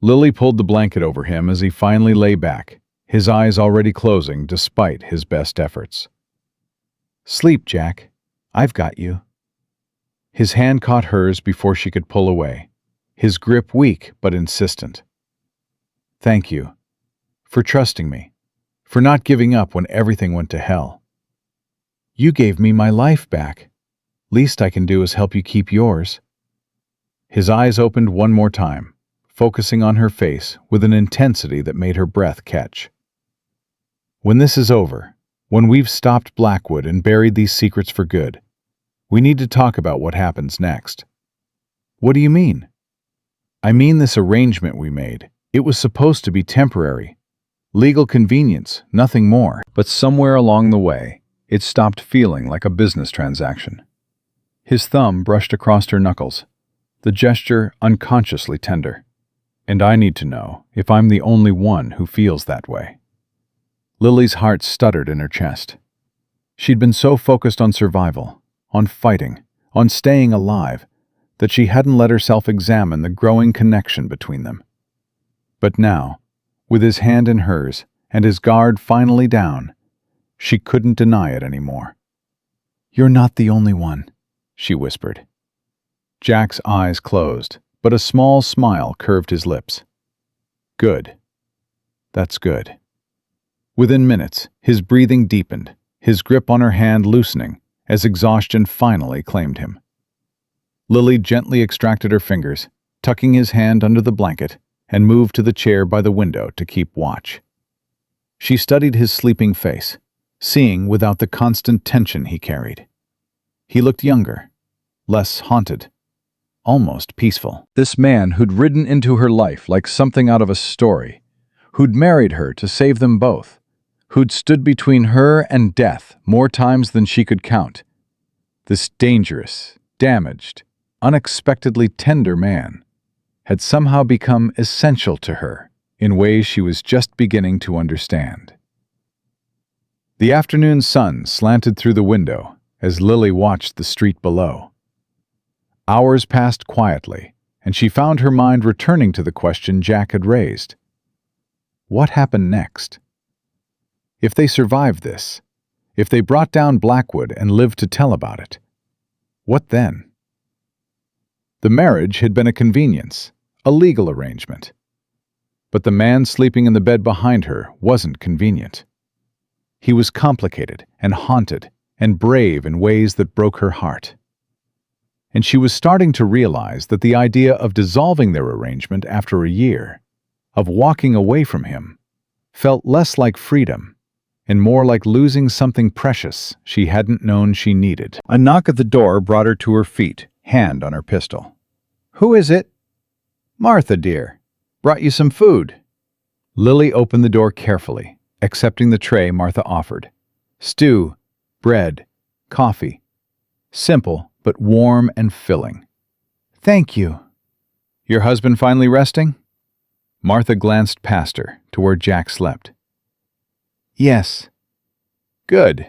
Lily pulled the blanket over him as he finally lay back, his eyes already closing despite his best efforts. Sleep, Jack. I've got you. His hand caught hers before she could pull away, his grip weak but insistent. Thank you. For trusting me. For not giving up when everything went to hell. You gave me my life back. Least I can do is help you keep yours. His eyes opened one more time, focusing on her face with an intensity that made her breath catch. When this is over, when we've stopped Blackwood and buried these secrets for good, we need to talk about what happens next. What do you mean? I mean this arrangement we made. It was supposed to be temporary. Legal convenience, nothing more. But somewhere along the way, it stopped feeling like a business transaction. His thumb brushed across her knuckles, the gesture unconsciously tender. And I need to know if I'm the only one who feels that way. Lily's heart stuttered in her chest. She'd been so focused on survival, on fighting, on staying alive, that she hadn't let herself examine the growing connection between them. But now, with his hand in hers and his guard finally down, she couldn't deny it anymore. You're not the only one, she whispered. Jack's eyes closed, but a small smile curved his lips. Good. That's good. Within minutes, his breathing deepened, his grip on her hand loosening, as exhaustion finally claimed him. Lily gently extracted her fingers, tucking his hand under the blanket, and moved to the chair by the window to keep watch. She studied his sleeping face, seeing without the constant tension he carried. He looked younger, less haunted, almost peaceful. This man who'd ridden into her life like something out of a story, who'd married her to save them both, who'd stood between her and death more times than she could count. This dangerous, damaged, unexpectedly tender man had somehow become essential to her in ways she was just beginning to understand. The afternoon sun slanted through the window as Lily watched the street below. Hours passed quietly, and she found her mind returning to the question Jack had raised. What happened next? If they survived this, if they brought down Blackwood and lived to tell about it, what then? The marriage had been a convenience, a legal arrangement. But the man sleeping in the bed behind her wasn't convenient. He was complicated and haunted and brave in ways that broke her heart. And she was starting to realize that the idea of dissolving their arrangement after a year, of walking away from him, felt less like freedom and more like losing something precious she hadn't known she needed. A knock at the door brought her to her feet, hand on her pistol. Who is it? Martha, dear. Brought you some food. Lily opened the door carefully, accepting the tray Martha offered. Stew, bread, coffee. Simple, but warm and filling. Thank you. Your husband finally resting? Martha glanced past her to where Jack slept. Yes. Good.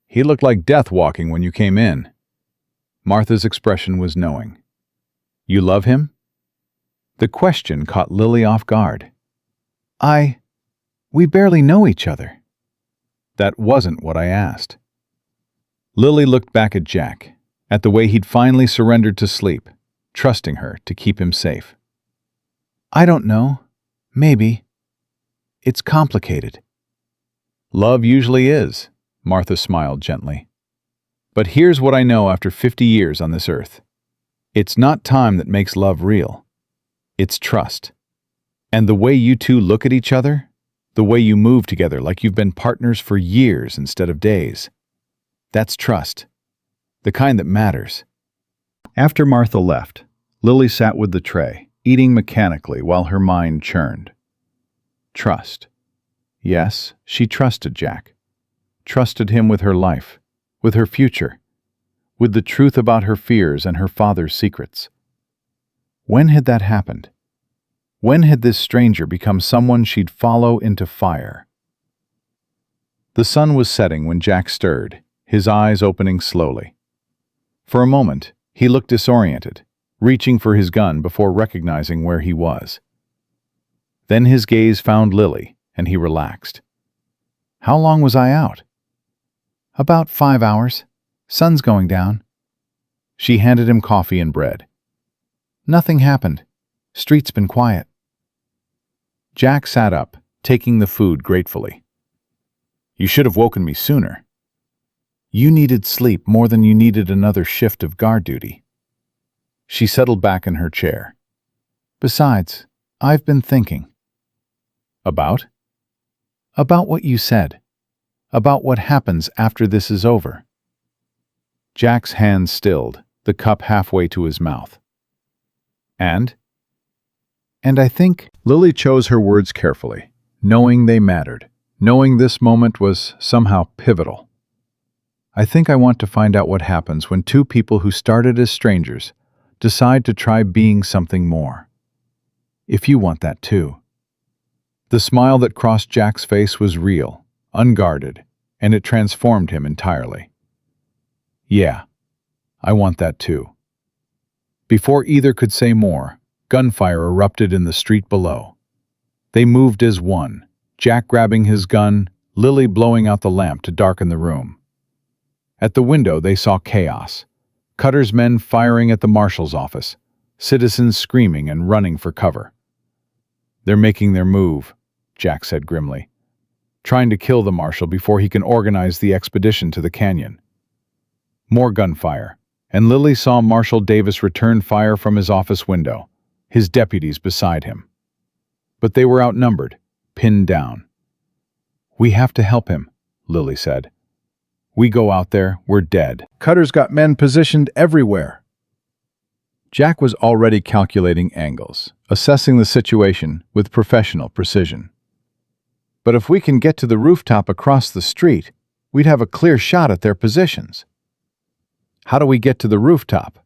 He looked like death walking when you came in. Martha's expression was knowing. You love him? The question caught Lily off guard. We barely know each other. That wasn't what I asked. Lily looked back at Jack, at the way he'd finally surrendered to sleep, trusting her to keep him safe. I don't know. Maybe. It's complicated. Love usually is, Martha smiled gently. But here's what I know after 50 years on this earth. It's not time that makes love real. It's trust. And the way you two look at each other, the way you move together like you've been partners for years instead of days, that's trust. The kind that matters. After Martha left, Lily sat with the tray, eating mechanically while her mind churned. Trust. Yes, she trusted Jack. Trusted him with her life, with her future, with the truth about her fears and her father's secrets. When had that happened? When had this stranger become someone she'd follow into fire? The sun was setting when Jack stirred, his eyes opening slowly. For a moment, he looked disoriented, reaching for his gun before recognizing where he was. Then his gaze found Lily, and he relaxed. "How long was I out?" "About 5 hours. Sun's going down." She handed him coffee and bread. "Nothing happened. Street's been quiet." Jack sat up, taking the food gratefully. "You should have woken me sooner." "You needed sleep more than you needed another shift of guard duty." She settled back in her chair. "Besides, I've been thinking." "About?" "About what you said. About what happens after this is over." Jack's hand stilled, the cup halfway to his mouth. "And?" "And I think—" Lily chose her words carefully, knowing they mattered, knowing this moment was somehow pivotal. "I think I want to find out what happens when two people who started as strangers decide to try being something more. If you want that too." The smile that crossed Jack's face was real, unguarded, and it transformed him entirely. "Yeah, I want that too." Before either could say more, gunfire erupted in the street below. They moved as one, Jack grabbing his gun, Lily blowing out the lamp to darken the room. At the window they saw chaos. Cutter's men firing at the marshal's office, citizens screaming and running for cover. "They're making their move," Jack said grimly, "trying to kill the marshal before he can organize the expedition to the canyon." More gunfire, and Lily saw Marshal Davis return fire from his office window, his deputies beside him. But they were outnumbered, pinned down. "We have to help him," Lily said. "We go out there, we're dead. Cutter's got men positioned everywhere." Jack was already calculating angles, assessing the situation with professional precision. "But if we can get to the rooftop across the street, we'd have a clear shot at their positions." "How do we get to the rooftop?"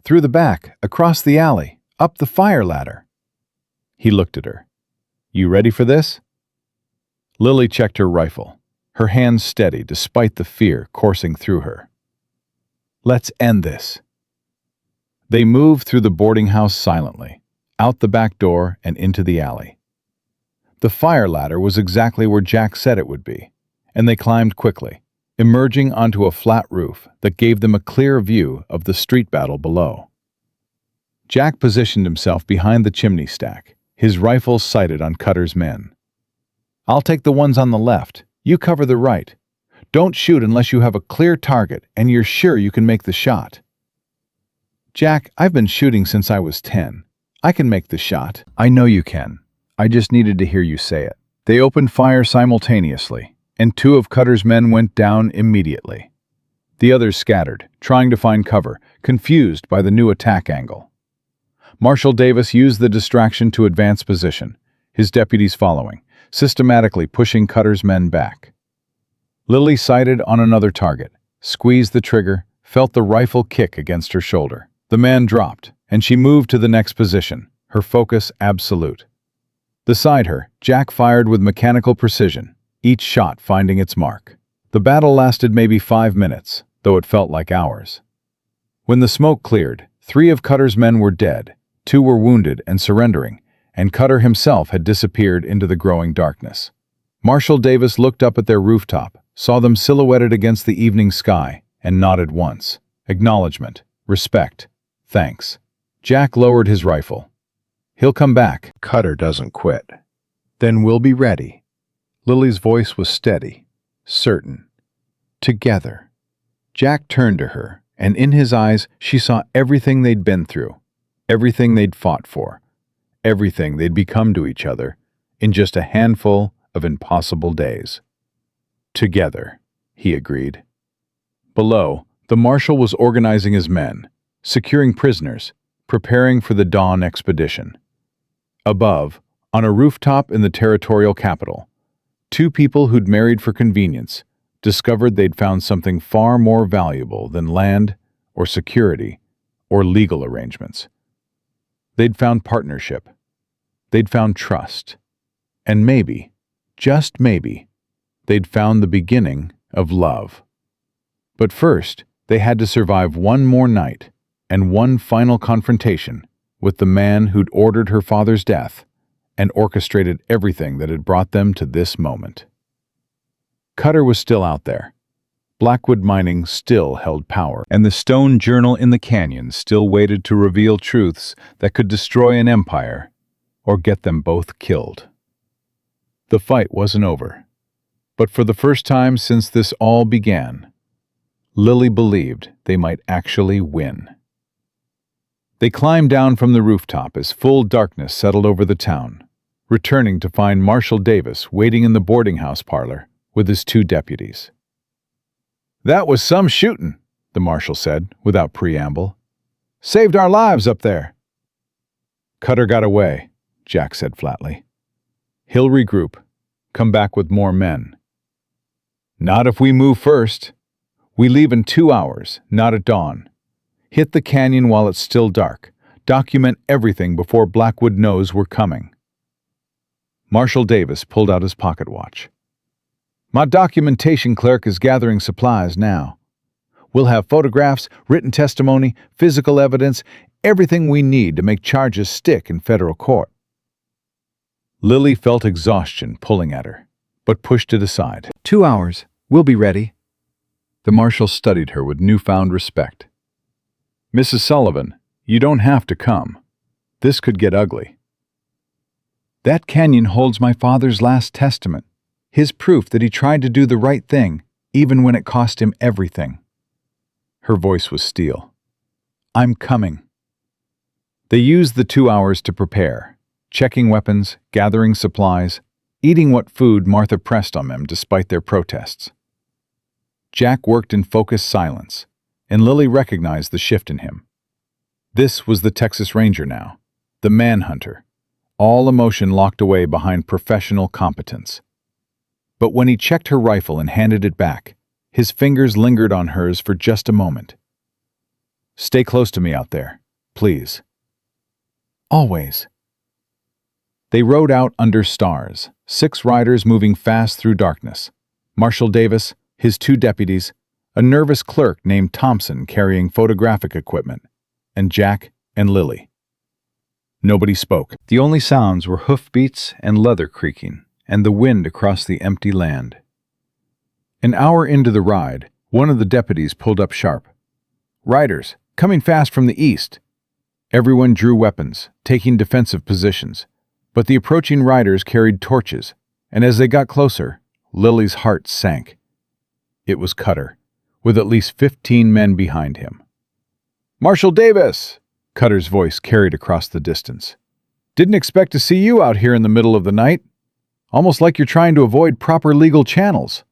"Through the back, across the alley, up the fire ladder." He looked at her. "You ready for this?" Lily checked her rifle, her hands steady despite the fear coursing through her. "Let's end this." They moved through the boarding house silently, out the back door and into the alley. The fire ladder was exactly where Jack said it would be, and they climbed quickly, emerging onto a flat roof that gave them a clear view of the street battle below. Jack positioned himself behind the chimney stack, his rifle sighted on Cutter's men. "I'll take the ones on the left. You cover the right. Don't shoot unless you have a clear target and you're sure you can make the shot." "Jack, I've been shooting since I was 10. I can make the shot." "I know you can. I just needed to hear you say it." They opened fire simultaneously, and 2 of Cutter's men went down immediately. The others scattered, trying to find cover, confused by the new attack angle. Marshal Davis used the distraction to advance position, his deputies following, systematically pushing Cutter's men back. Lily sighted on another target, squeezed the trigger, felt the rifle kick against her shoulder. The man dropped, and she moved to the next position, her focus absolute. Beside her, Jack fired with mechanical precision, each shot finding its mark. The battle lasted maybe 5 minutes, though it felt like hours. When the smoke cleared, 3 of Cutter's men were dead, 2 were wounded and surrendering, and Cutter himself had disappeared into the growing darkness. Marshal Davis looked up at their rooftop, saw them silhouetted against the evening sky, and nodded once. Acknowledgement, respect, thanks. Jack lowered his rifle. "He'll come back." Cutter doesn't quit. "Then we'll be ready." Lily's voice was steady, certain. "Together." Jack turned to her, and in his eyes she saw everything they'd been through, everything they'd fought for, everything they'd become to each other in just a handful of impossible days. "Together," he agreed. Below, the marshal was organizing his men, securing prisoners, preparing for the dawn expedition. Above, on a rooftop in the territorial capital, 2 people who'd married for convenience, discovered they'd found something far more valuable than land or security or legal arrangements. They'd found partnership. They'd found trust. And maybe, just maybe, they'd found the beginning of love. But first, they had to survive one more night and one final confrontation with the man who'd ordered her father's death and orchestrated everything that had brought them to this moment. Cutter was still out there. Blackwood Mining still held power, and the stone journal in the canyon still waited to reveal truths that could destroy an empire or get them both killed. The fight wasn't over, but for the first time since this all began, Lily believed they might actually win. They climbed down from the rooftop as full darkness settled over the town, returning to find Marshal Davis waiting in the boarding house parlor with his 2 deputies. "That was some shooting," the marshal said, without preamble. "Saved our lives up there." "Cutter got away," Jack said flatly. "He'll regroup, come back with more men." "Not if we move first. We leave in 2 hours, not at dawn. Hit the canyon while it's still dark. Document everything before Blackwood knows we're coming." Marshal Davis pulled out his pocket watch. "My documentation clerk is gathering supplies now. We'll have photographs, written testimony, physical evidence, everything we need to make charges stick in federal court." Lily felt exhaustion pulling at her, but pushed it aside. 2 hours. We'll be ready." The marshal studied her with newfound respect. "Mrs. Sullivan, you don't have to come. This could get ugly." "That canyon holds my father's last testament, his proof that he tried to do the right thing, even when it cost him everything." Her voice was steel. "I'm coming." They used the 2 hours to prepare, checking weapons, gathering supplies, eating what food Martha pressed on them despite their protests. Jack worked in focused silence, and Lily recognized the shift in him. This was the Texas Ranger now, the manhunter, all emotion locked away behind professional competence. But when he checked her rifle and handed it back, his fingers lingered on hers for just a moment. "Stay close to me out there, please." "Always." They rode out under stars, 6 riders moving fast through darkness. Marshal Davis, his 2 deputies, a nervous clerk named Thompson carrying photographic equipment, and Jack and Lily. Nobody spoke. The only sounds were hoofbeats and leather creaking, and the wind across the empty land. An hour into the ride, one of the deputies pulled up sharp. "Riders, coming fast from the east." Everyone drew weapons, taking defensive positions, but the approaching riders carried torches, and as they got closer, Lily's heart sank. It was Cutter, with at least 15 men behind him. "Marshal Davis!" Cutter's voice carried across the distance. "Didn't expect to see you out here in the middle of the night. Almost like you're trying to avoid proper legal channels."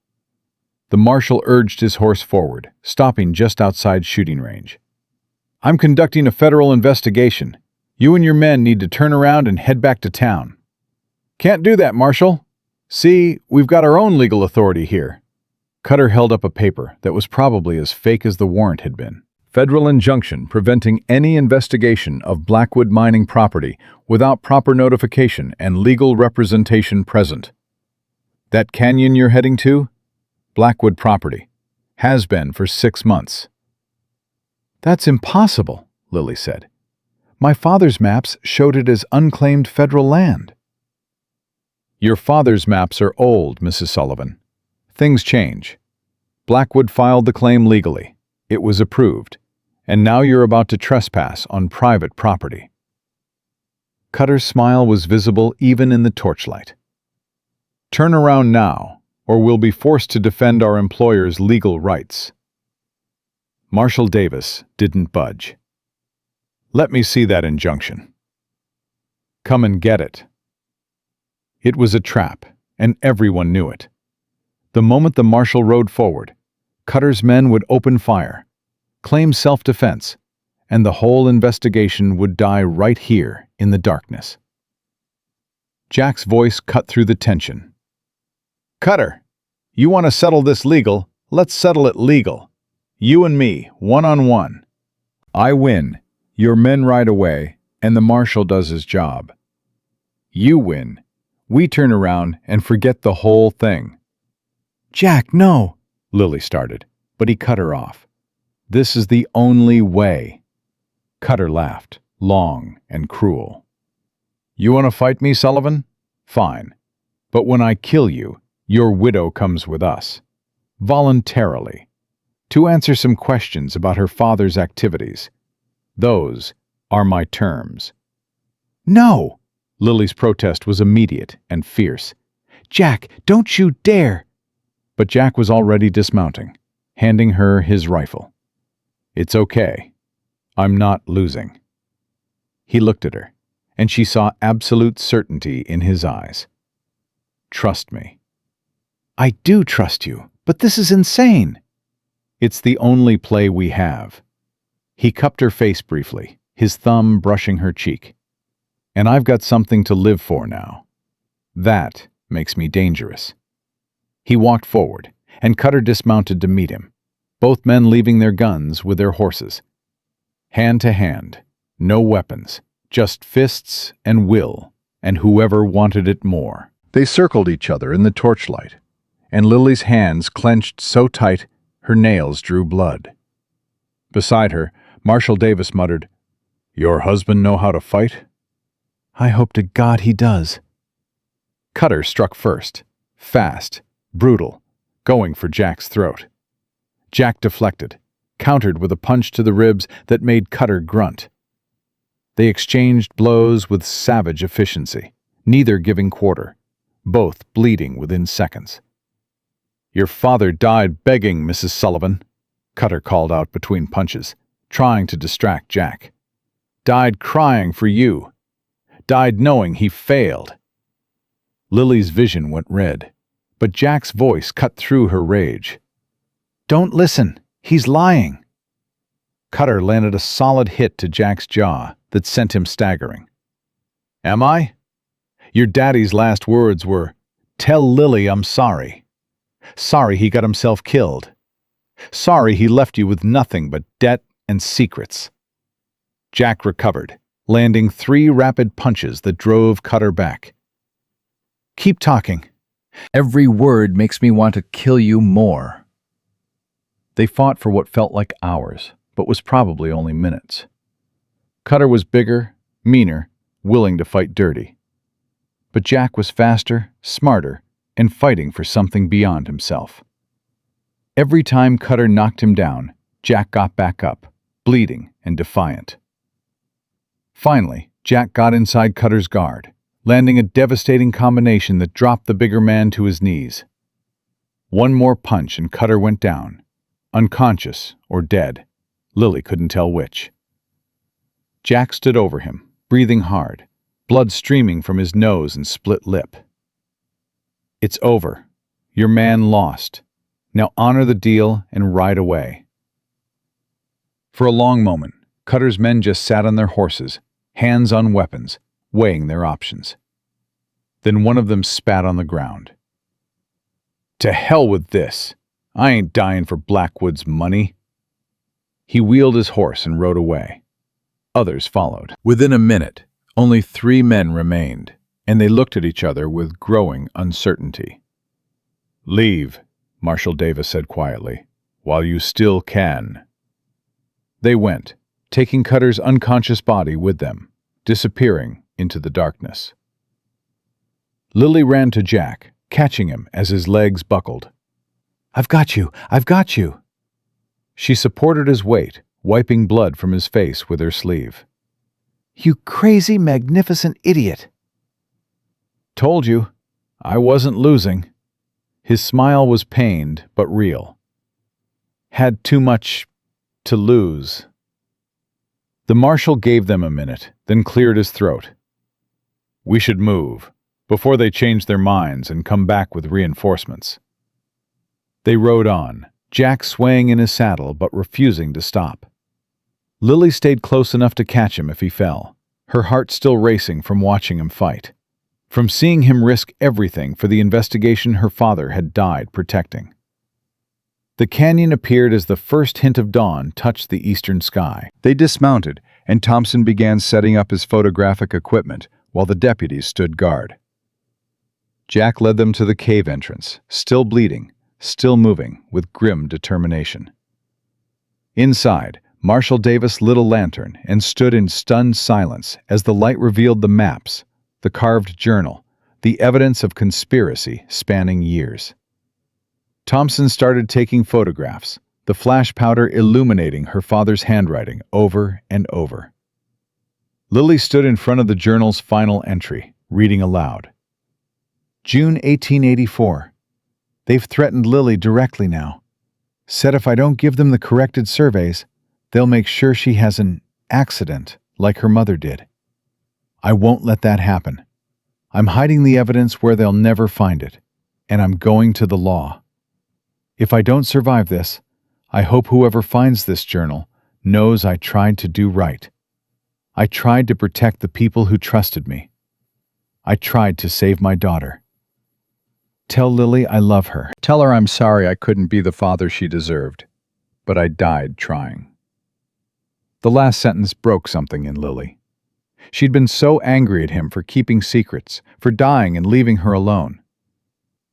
The marshal urged his horse forward, stopping just outside shooting range. "I'm conducting a federal investigation. You and your men need to turn around and head back to town." "Can't do that, Marshal. See, we've got our own legal authority here." Cutter held up a paper that was probably as fake as the warrant had been. "Federal injunction preventing any investigation of Blackwood Mining property without proper notification and legal representation present. That canyon you're heading to? Blackwood property. Has been for 6 months." "That's impossible," Lily said. "My father's maps showed it as unclaimed federal land." "Your father's maps are old, Mrs. Sullivan. Things change. Blackwood filed the claim legally. It was approved. And now you're about to trespass on private property." Cutter's smile was visible even in the torchlight. "Turn around now, or we'll be forced to defend our employer's legal rights." Marshal Davis didn't budge. "Let me see that injunction." "Come and get it." It was a trap, and everyone knew it. The moment the marshal rode forward, Cutter's men would open fire, claim self-defense, and the whole investigation would die right here in the darkness. Jack's voice cut through the tension. "Cutter, You want to settle this legal? Let's settle it legal. You and me, one-on-one. I win. Your men ride away, and the marshal does his job. You win. We turn around and forget the whole thing. Jack, no! Lily started, but he cut her off. This is the only way. Cutter laughed, long and cruel. You want to fight me, Sullivan? Fine. But when I kill you, your widow comes with us. Voluntarily. To answer some questions about her father's activities. Those are my terms. No! Lily's protest was immediate and fierce. Jack, don't you dare! But Jack was already dismounting, handing her his rifle. It's okay. I'm not losing. He looked at her, and she saw absolute certainty in his eyes. Trust me. I do trust you, but this is insane. It's the only play we have. He cupped her face briefly, his thumb brushing her cheek. And I've got something to live for now. That makes me dangerous. He walked forward, and Cutter dismounted to meet him, both men leaving their guns with their horses. Hand to hand, no weapons, just fists and will, and whoever wanted it more. They circled each other in the torchlight, and Lily's hands clenched so tight her nails drew blood. Beside her, Marshal Davis muttered, "Your husband know how to fight?" I hope to God he does. Cutter struck first, fast, brutal, going for Jack's throat. Jack deflected, countered with a punch to the ribs that made Cutter grunt. They exchanged blows with savage efficiency, neither giving quarter, both bleeding within seconds. Your father died begging, Mrs. Sullivan, Cutter called out between punches, trying to distract Jack. Died crying for you. Died knowing he failed. Lily's vision went red, but Jack's voice cut through her rage. Don't listen. He's lying. Cutter landed a solid hit to Jack's jaw that sent him staggering. Am I? Your daddy's last words were, "Tell Lily I'm sorry. Sorry he got himself killed. Sorry he left you with nothing but debt and secrets." Jack recovered, landing 3 rapid punches that drove Cutter back. Keep talking. Every word makes me want to kill you more. They fought for what felt like hours, but was probably only minutes. Cutter was bigger, meaner, willing to fight dirty. But Jack was faster, smarter, and fighting for something beyond himself. Every time Cutter knocked him down, Jack got back up, bleeding and defiant. Finally, Jack got inside Cutter's guard, landing a devastating combination that dropped the bigger man to his knees. One more punch and Cutter went down, unconscious or dead. Lily couldn't tell which. Jack stood over him, breathing hard, blood streaming from his nose and split lip. It's over. Your man lost. Now honor the deal and ride away. For a long moment, Cutter's men just sat on their horses, hands on weapons, weighing their options. Then one of them spat on the ground. To hell with this. I ain't dying for Blackwood's money. He wheeled his horse and rode away. Others followed. Within a minute, only 3 men remained, and they looked at each other with growing uncertainty. Leave, Marshal Davis said quietly, while you still can. They went, taking Cutter's unconscious body with them, disappearing into the darkness. Lily ran to Jack, catching him as his legs buckled. I've got you! I've got you! She supported his weight, wiping blood from his face with her sleeve. You crazy, magnificent idiot! Told you, I wasn't losing. His smile was pained, but real. Had too much to lose. The marshal gave them a minute, then cleared his throat. We should move, before they change their minds and come back with reinforcements. They rode on, Jack swaying in his saddle but refusing to stop. Lily stayed close enough to catch him if he fell, her heart still racing from watching him fight. from seeing him risk everything for the investigation her father had died protecting. The canyon appeared as the first hint of dawn touched the eastern sky. They dismounted, and Thompson began setting up his photographic equipment while the deputies stood guard. Jack led them to the cave entrance, still bleeding, still moving with grim determination. Inside, Marshal Davis lit a lantern and stood in stunned silence as the light revealed the maps, the carved journal, the evidence of conspiracy spanning years. Thompson started taking photographs, the flash powder illuminating her father's handwriting over and over. Lily stood in front of the journal's final entry, reading aloud. June 1884. They've threatened Lily directly now. Said if I don't give them the corrected surveys, they'll make sure she has an accident like her mother did. I won't let that happen. I'm hiding the evidence where they'll never find it, and I'm going to the law. If I don't survive this, I hope whoever finds this journal knows I tried to do right. I tried to protect the people who trusted me. I tried to save my daughter. Tell Lily I love her. Tell her I'm sorry I couldn't be the father she deserved, but I died trying. The last sentence broke something in Lily. She'd been so angry at him for keeping secrets, for dying and leaving her alone.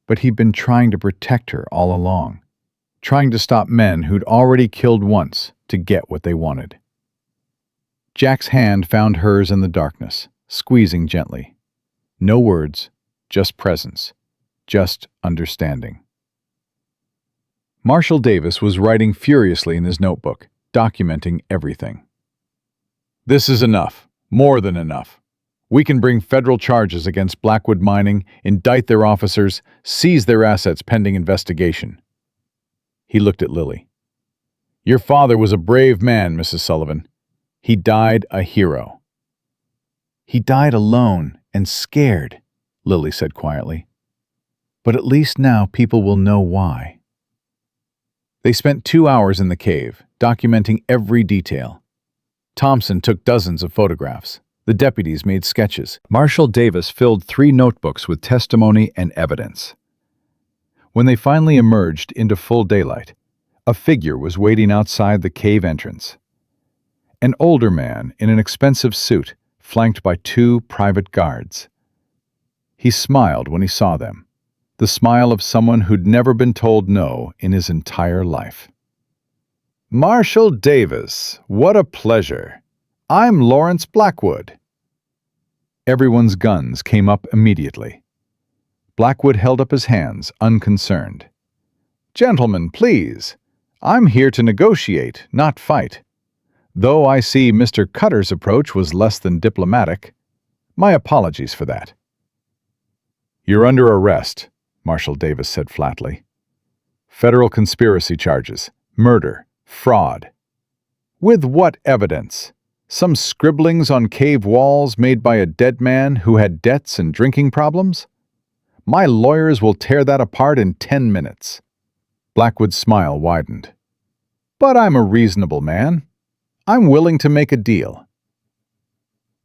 But he'd been trying to protect her all along, trying to stop men who'd already killed once to get what they wanted. Jack's hand found hers in the darkness, squeezing gently. No words, just presence, just understanding. Marshal Davis was writing furiously in his notebook, documenting everything. This is enough, more than enough. We can bring federal charges against Blackwood Mining, indict their officers, seize their assets pending investigation. He looked at Lily. Your father was a brave man, Mrs. Sullivan. He died a hero. He died alone and scared, Lily said quietly. But at least now people will know why. They spent 2 hours in the cave, documenting every detail. Thompson took dozens of photographs. The deputies made sketches. Marshal Davis filled 3 notebooks with testimony and evidence. When they finally emerged into full daylight, a figure was waiting outside the cave entrance. An older man in an expensive suit, flanked by 2 private guards. He smiled when he saw them, the smile of someone who'd never been told no in his entire life. Marshal Davis, what a pleasure. I'm Lawrence Blackwood. Everyone's guns came up immediately. Blackwood held up his hands, unconcerned. Gentlemen, please. I'm here to negotiate, not fight. Though I see Mr. Cutter's approach was less than diplomatic. My apologies for that. You're under arrest, Marshal Davis said flatly. Federal conspiracy charges, murder, fraud. With what evidence? Some scribblings on cave walls made by a dead man who had debts and drinking problems? My lawyers will tear that apart in 10 minutes. Blackwood's smile widened. But I'm a reasonable man. I'm willing to make a deal.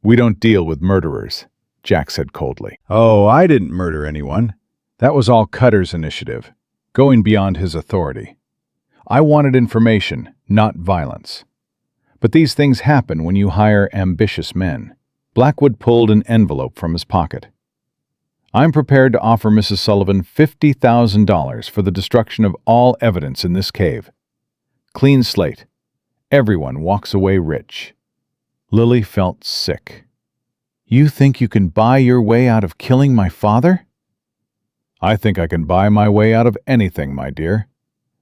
We don't deal with murderers, Jack said coldly. Oh, I didn't murder anyone. That was all Cutter's initiative, going beyond his authority. I wanted information, not violence. But these things happen when you hire ambitious men. Blackwood pulled an envelope from his pocket. I'm prepared to offer Mrs. Sullivan $50,000 for the destruction of all evidence in this cave. Clean slate. Everyone walks away rich. Lily felt sick. You think you can buy your way out of killing my father? I think I can buy my way out of anything, my dear.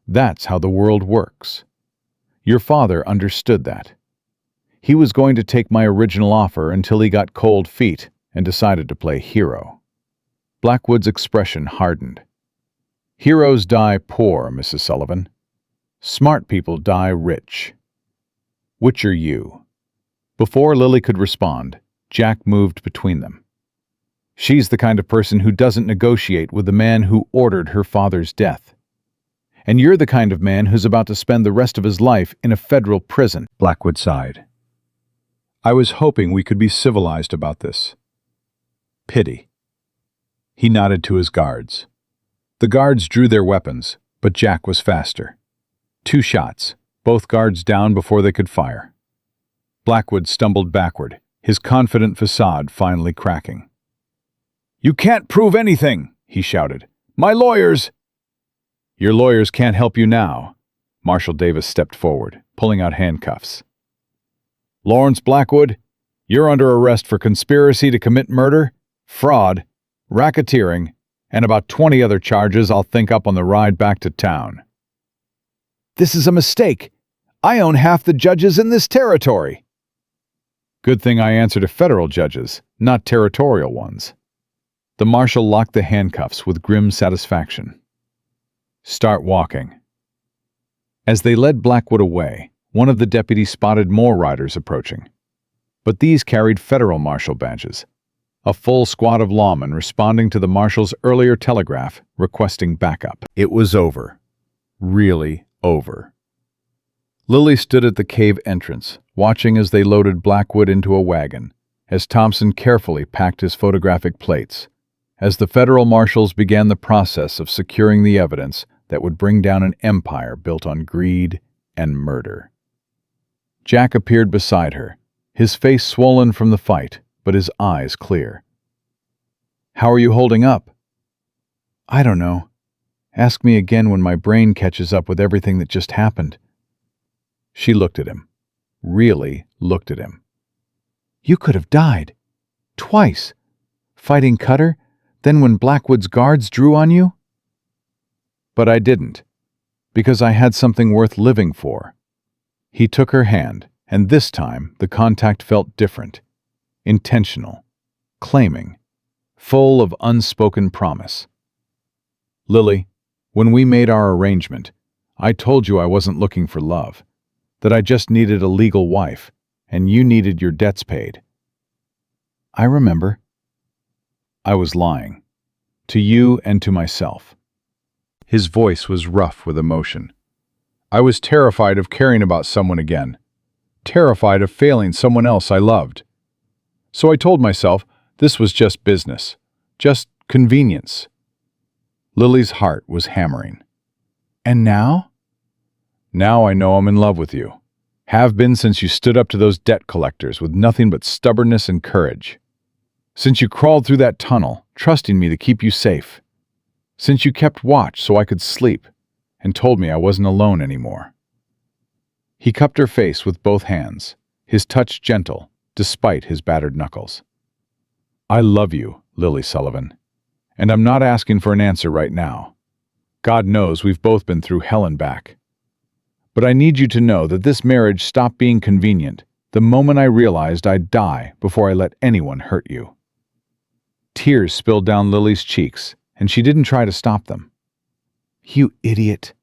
That's how the world works. Your father understood that. He was going to take my original offer until he got cold feet and decided to play hero. Blackwood's expression hardened. Heroes die poor, Mrs. Sullivan. Smart people die rich. Which are you? Before Lily could respond, Jack moved between them. She's the kind of person who doesn't negotiate with the man who ordered her father's death. And you're the kind of man who's about to spend the rest of his life in a federal prison. Blackwood sighed. I was hoping we could be civilized about this. Pity. He nodded to his guards. The guards drew their weapons, but Jack was faster. 2 shots, both guards down before they could fire. Blackwood stumbled backward, his confident facade finally cracking. "You can't prove anything," he shouted. "My lawyers—" "Your lawyers can't help you now." Marshal Davis stepped forward, pulling out handcuffs. "Lawrence Blackwood, you're under arrest for conspiracy to commit murder, fraud, racketeering, and about 20 other charges I'll think up on the ride back to town." "This is a mistake. I own half the judges in this territory." "Good thing I answer to federal judges, not territorial ones." The marshal locked the handcuffs with grim satisfaction. "Start walking." As they led Blackwood away, one of the deputies spotted more riders approaching. But these carried federal marshal badges, a full squad of lawmen responding to the marshal's earlier telegraph requesting backup. It was over. Really over. Lily stood at the cave entrance, watching as they loaded Blackwood into a wagon, as Thompson carefully packed his photographic plates, as the federal marshals began the process of securing the evidence that would bring down an empire built on greed and murder. Jack appeared beside her, his face swollen from the fight, but his eyes clear. "How are you holding up?" "I don't know. Ask me again when my brain catches up with everything that just happened." She looked at him. Really looked at him. "You could have died. Twice. Fighting Cutter, then when Blackwood's guards drew on you?" "But I didn't, because I had something worth living for." He took her hand, and this time the contact felt different, intentional, claiming, full of unspoken promise. "Lily, when we made our arrangement, I told you I wasn't looking for love, that I just needed a legal wife, and you needed your debts paid." "I remember." "I was lying. To you and to myself." His voice was rough with emotion. "I was terrified of caring about someone again. Terrified of failing someone else I loved. So I told myself this was just business. Just convenience." Lily's heart was hammering. "And now?" "Now I know I'm in love with you. Have been since you stood up to those debt collectors with nothing but stubbornness and courage. Since you crawled through that tunnel, trusting me to keep you safe. Since you kept watch so I could sleep, and told me I wasn't alone anymore." He cupped her face with both hands, his touch gentle, despite his battered knuckles. "I love you, Lily Sullivan, and I'm not asking for an answer right now. God knows we've both been through hell and back. But I need you to know that this marriage stopped being convenient the moment I realized I'd die before I let anyone hurt you." Tears spilled down Lily's cheeks, and she didn't try to stop them. "You idiot.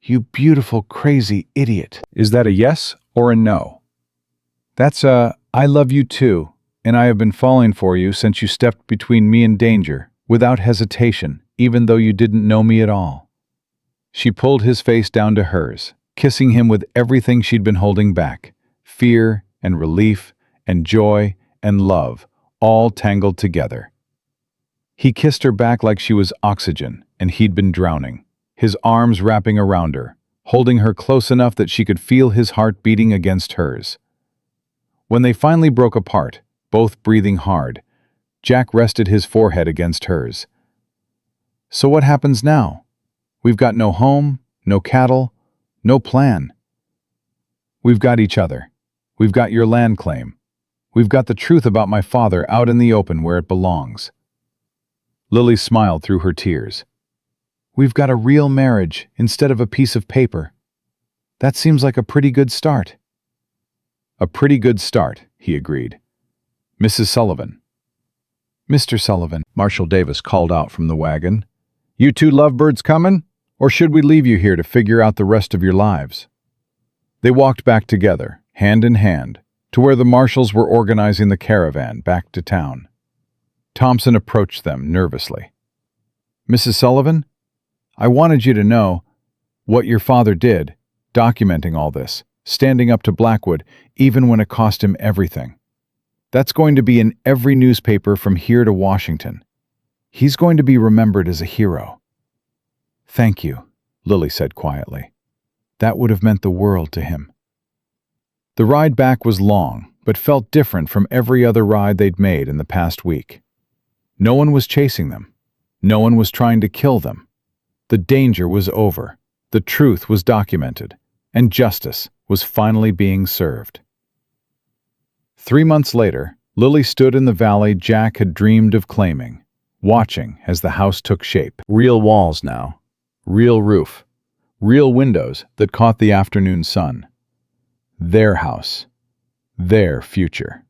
You beautiful, crazy idiot." "Is that a yes or a no?" "That's a, I love you too, and I have been falling for you since you stepped between me and danger, without hesitation, even though you didn't know me at all." She pulled his face down to hers, kissing him with everything she'd been holding back, fear and relief and joy and love, all tangled together. He kissed her back like she was oxygen and he'd been drowning, his arms wrapping around her, holding her close enough that she could feel his heart beating against hers. When they finally broke apart, both breathing hard, Jack rested his forehead against hers. "So what happens now? We've got no home, no cattle, no plan." "We've got each other. We've got your land claim. We've got the truth about my father out in the open where it belongs." Lily smiled through her tears. "We've got a real marriage instead of a piece of paper. That seems like a pretty good start." "A pretty good start," he agreed. "Mrs. Sullivan." "Mr. Sullivan," Marshal Davis called out from the wagon. "You two lovebirds coming? Or should we leave you here to figure out the rest of your lives?" They walked back together, hand in hand, to where the marshals were organizing the caravan back to town. Thompson approached them nervously. "Mrs. Sullivan, I wanted you to know what your father did, documenting all this, standing up to Blackwood, even when it cost him everything. That's going to be in every newspaper from here to Washington. He's going to be remembered as a hero." "Thank you," Lily said quietly. That would have meant the world to him. The ride back was long, but felt different from every other ride they'd made in the past week. No one was chasing them. No one was trying to kill them. The danger was over, the truth was documented, and justice was finally being served. 3 months later, Lily stood in the valley Jack had dreamed of claiming, watching as the house took shape. Real walls now, real roof, real windows that caught the afternoon sun. Their house, their future.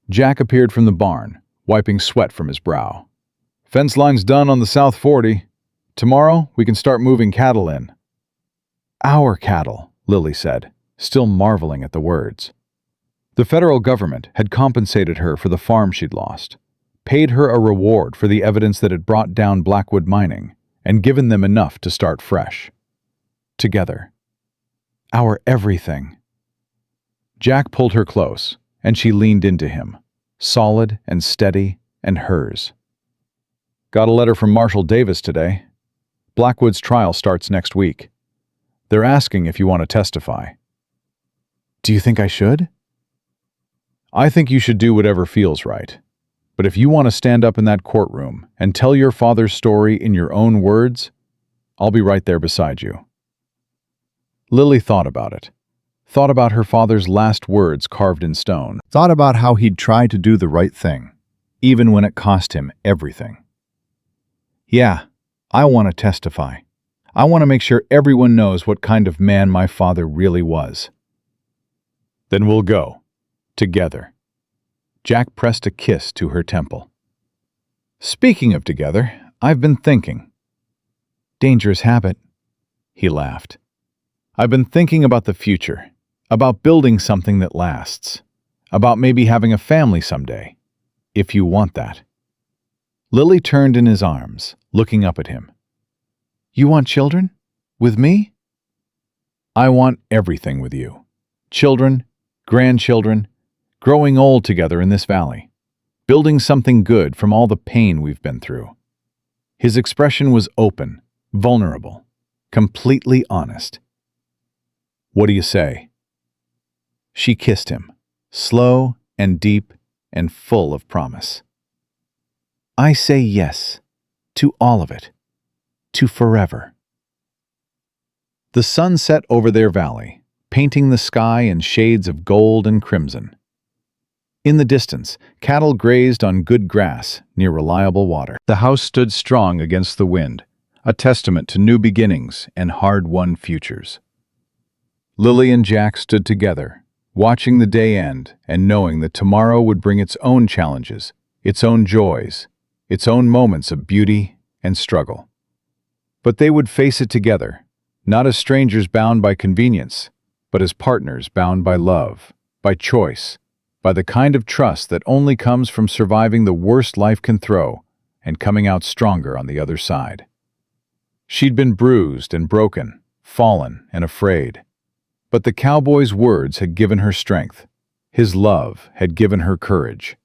Jack appeared from the barn, wiping sweat from his brow. "Fence line's done on the South 40. Tomorrow, we can start moving cattle in." "Our cattle," Lily said, still marveling at the words. The federal government had compensated her for the farm she'd lost, paid her a reward for the evidence that had brought down Blackwood mining, and given them enough to start fresh. Together. Our everything. Jack pulled her close, and she leaned into him, solid and steady and hers. "Got a letter from Marshal Davis today. Blackwood's trial starts next week. They're asking if you want to testify." "Do you think I should?" "I think you should do whatever feels right. But if you want to stand up in that courtroom and tell your father's story in your own words, I'll be right there beside you." Lily thought about it. Thought about her father's last words carved in stone. Thought about how he'd tried to do the right thing, even when it cost him everything. "Yeah, I want to testify. I want to make sure everyone knows what kind of man my father really was." "Then we'll go. Together." Jack pressed a kiss to her temple. "Speaking of together, I've been thinking." "Dangerous habit." He laughed. "I've been thinking about the future, about building something that lasts, about maybe having a family someday, if you want that." Lily turned in his arms, looking up at him. "You want children? With me?" "I want everything with you. Children, grandchildren, growing old together in this valley, building something good from all the pain we've been through." His expression was open, vulnerable, completely honest. "What do you say?" She kissed him, slow and deep and full of promise. "I say yes, to all of it, to forever." The sun set over their valley, painting the sky in shades of gold and crimson. In the distance, cattle grazed on good grass near reliable water. The house stood strong against the wind, a testament to new beginnings and hard-won futures. Lily and Jack stood together, watching the day end and knowing that tomorrow would bring its own challenges, its own joys, its own moments of beauty and struggle. But they would face it together, not as strangers bound by convenience, but as partners bound by love, by choice, by the kind of trust that only comes from surviving the worst life can throw and coming out stronger on the other side. She'd been bruised and broken, fallen and afraid. But the cowboy's words had given her strength. His love had given her courage.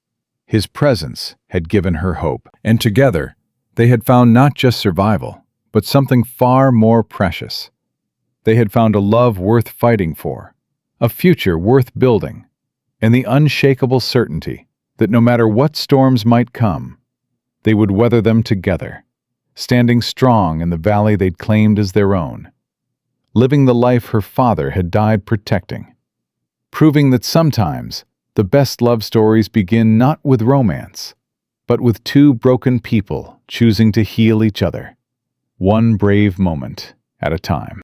His presence had given her hope. And together, they had found not just survival, but something far more precious. They had found a love worth fighting for, a future worth building, and the unshakable certainty that no matter what storms might come, they would weather them together, standing strong in the valley they'd claimed as their own, living the life her father had died protecting, proving that sometimes the best love stories begin not with romance, but with two broken people choosing to heal each other, one brave moment at a time.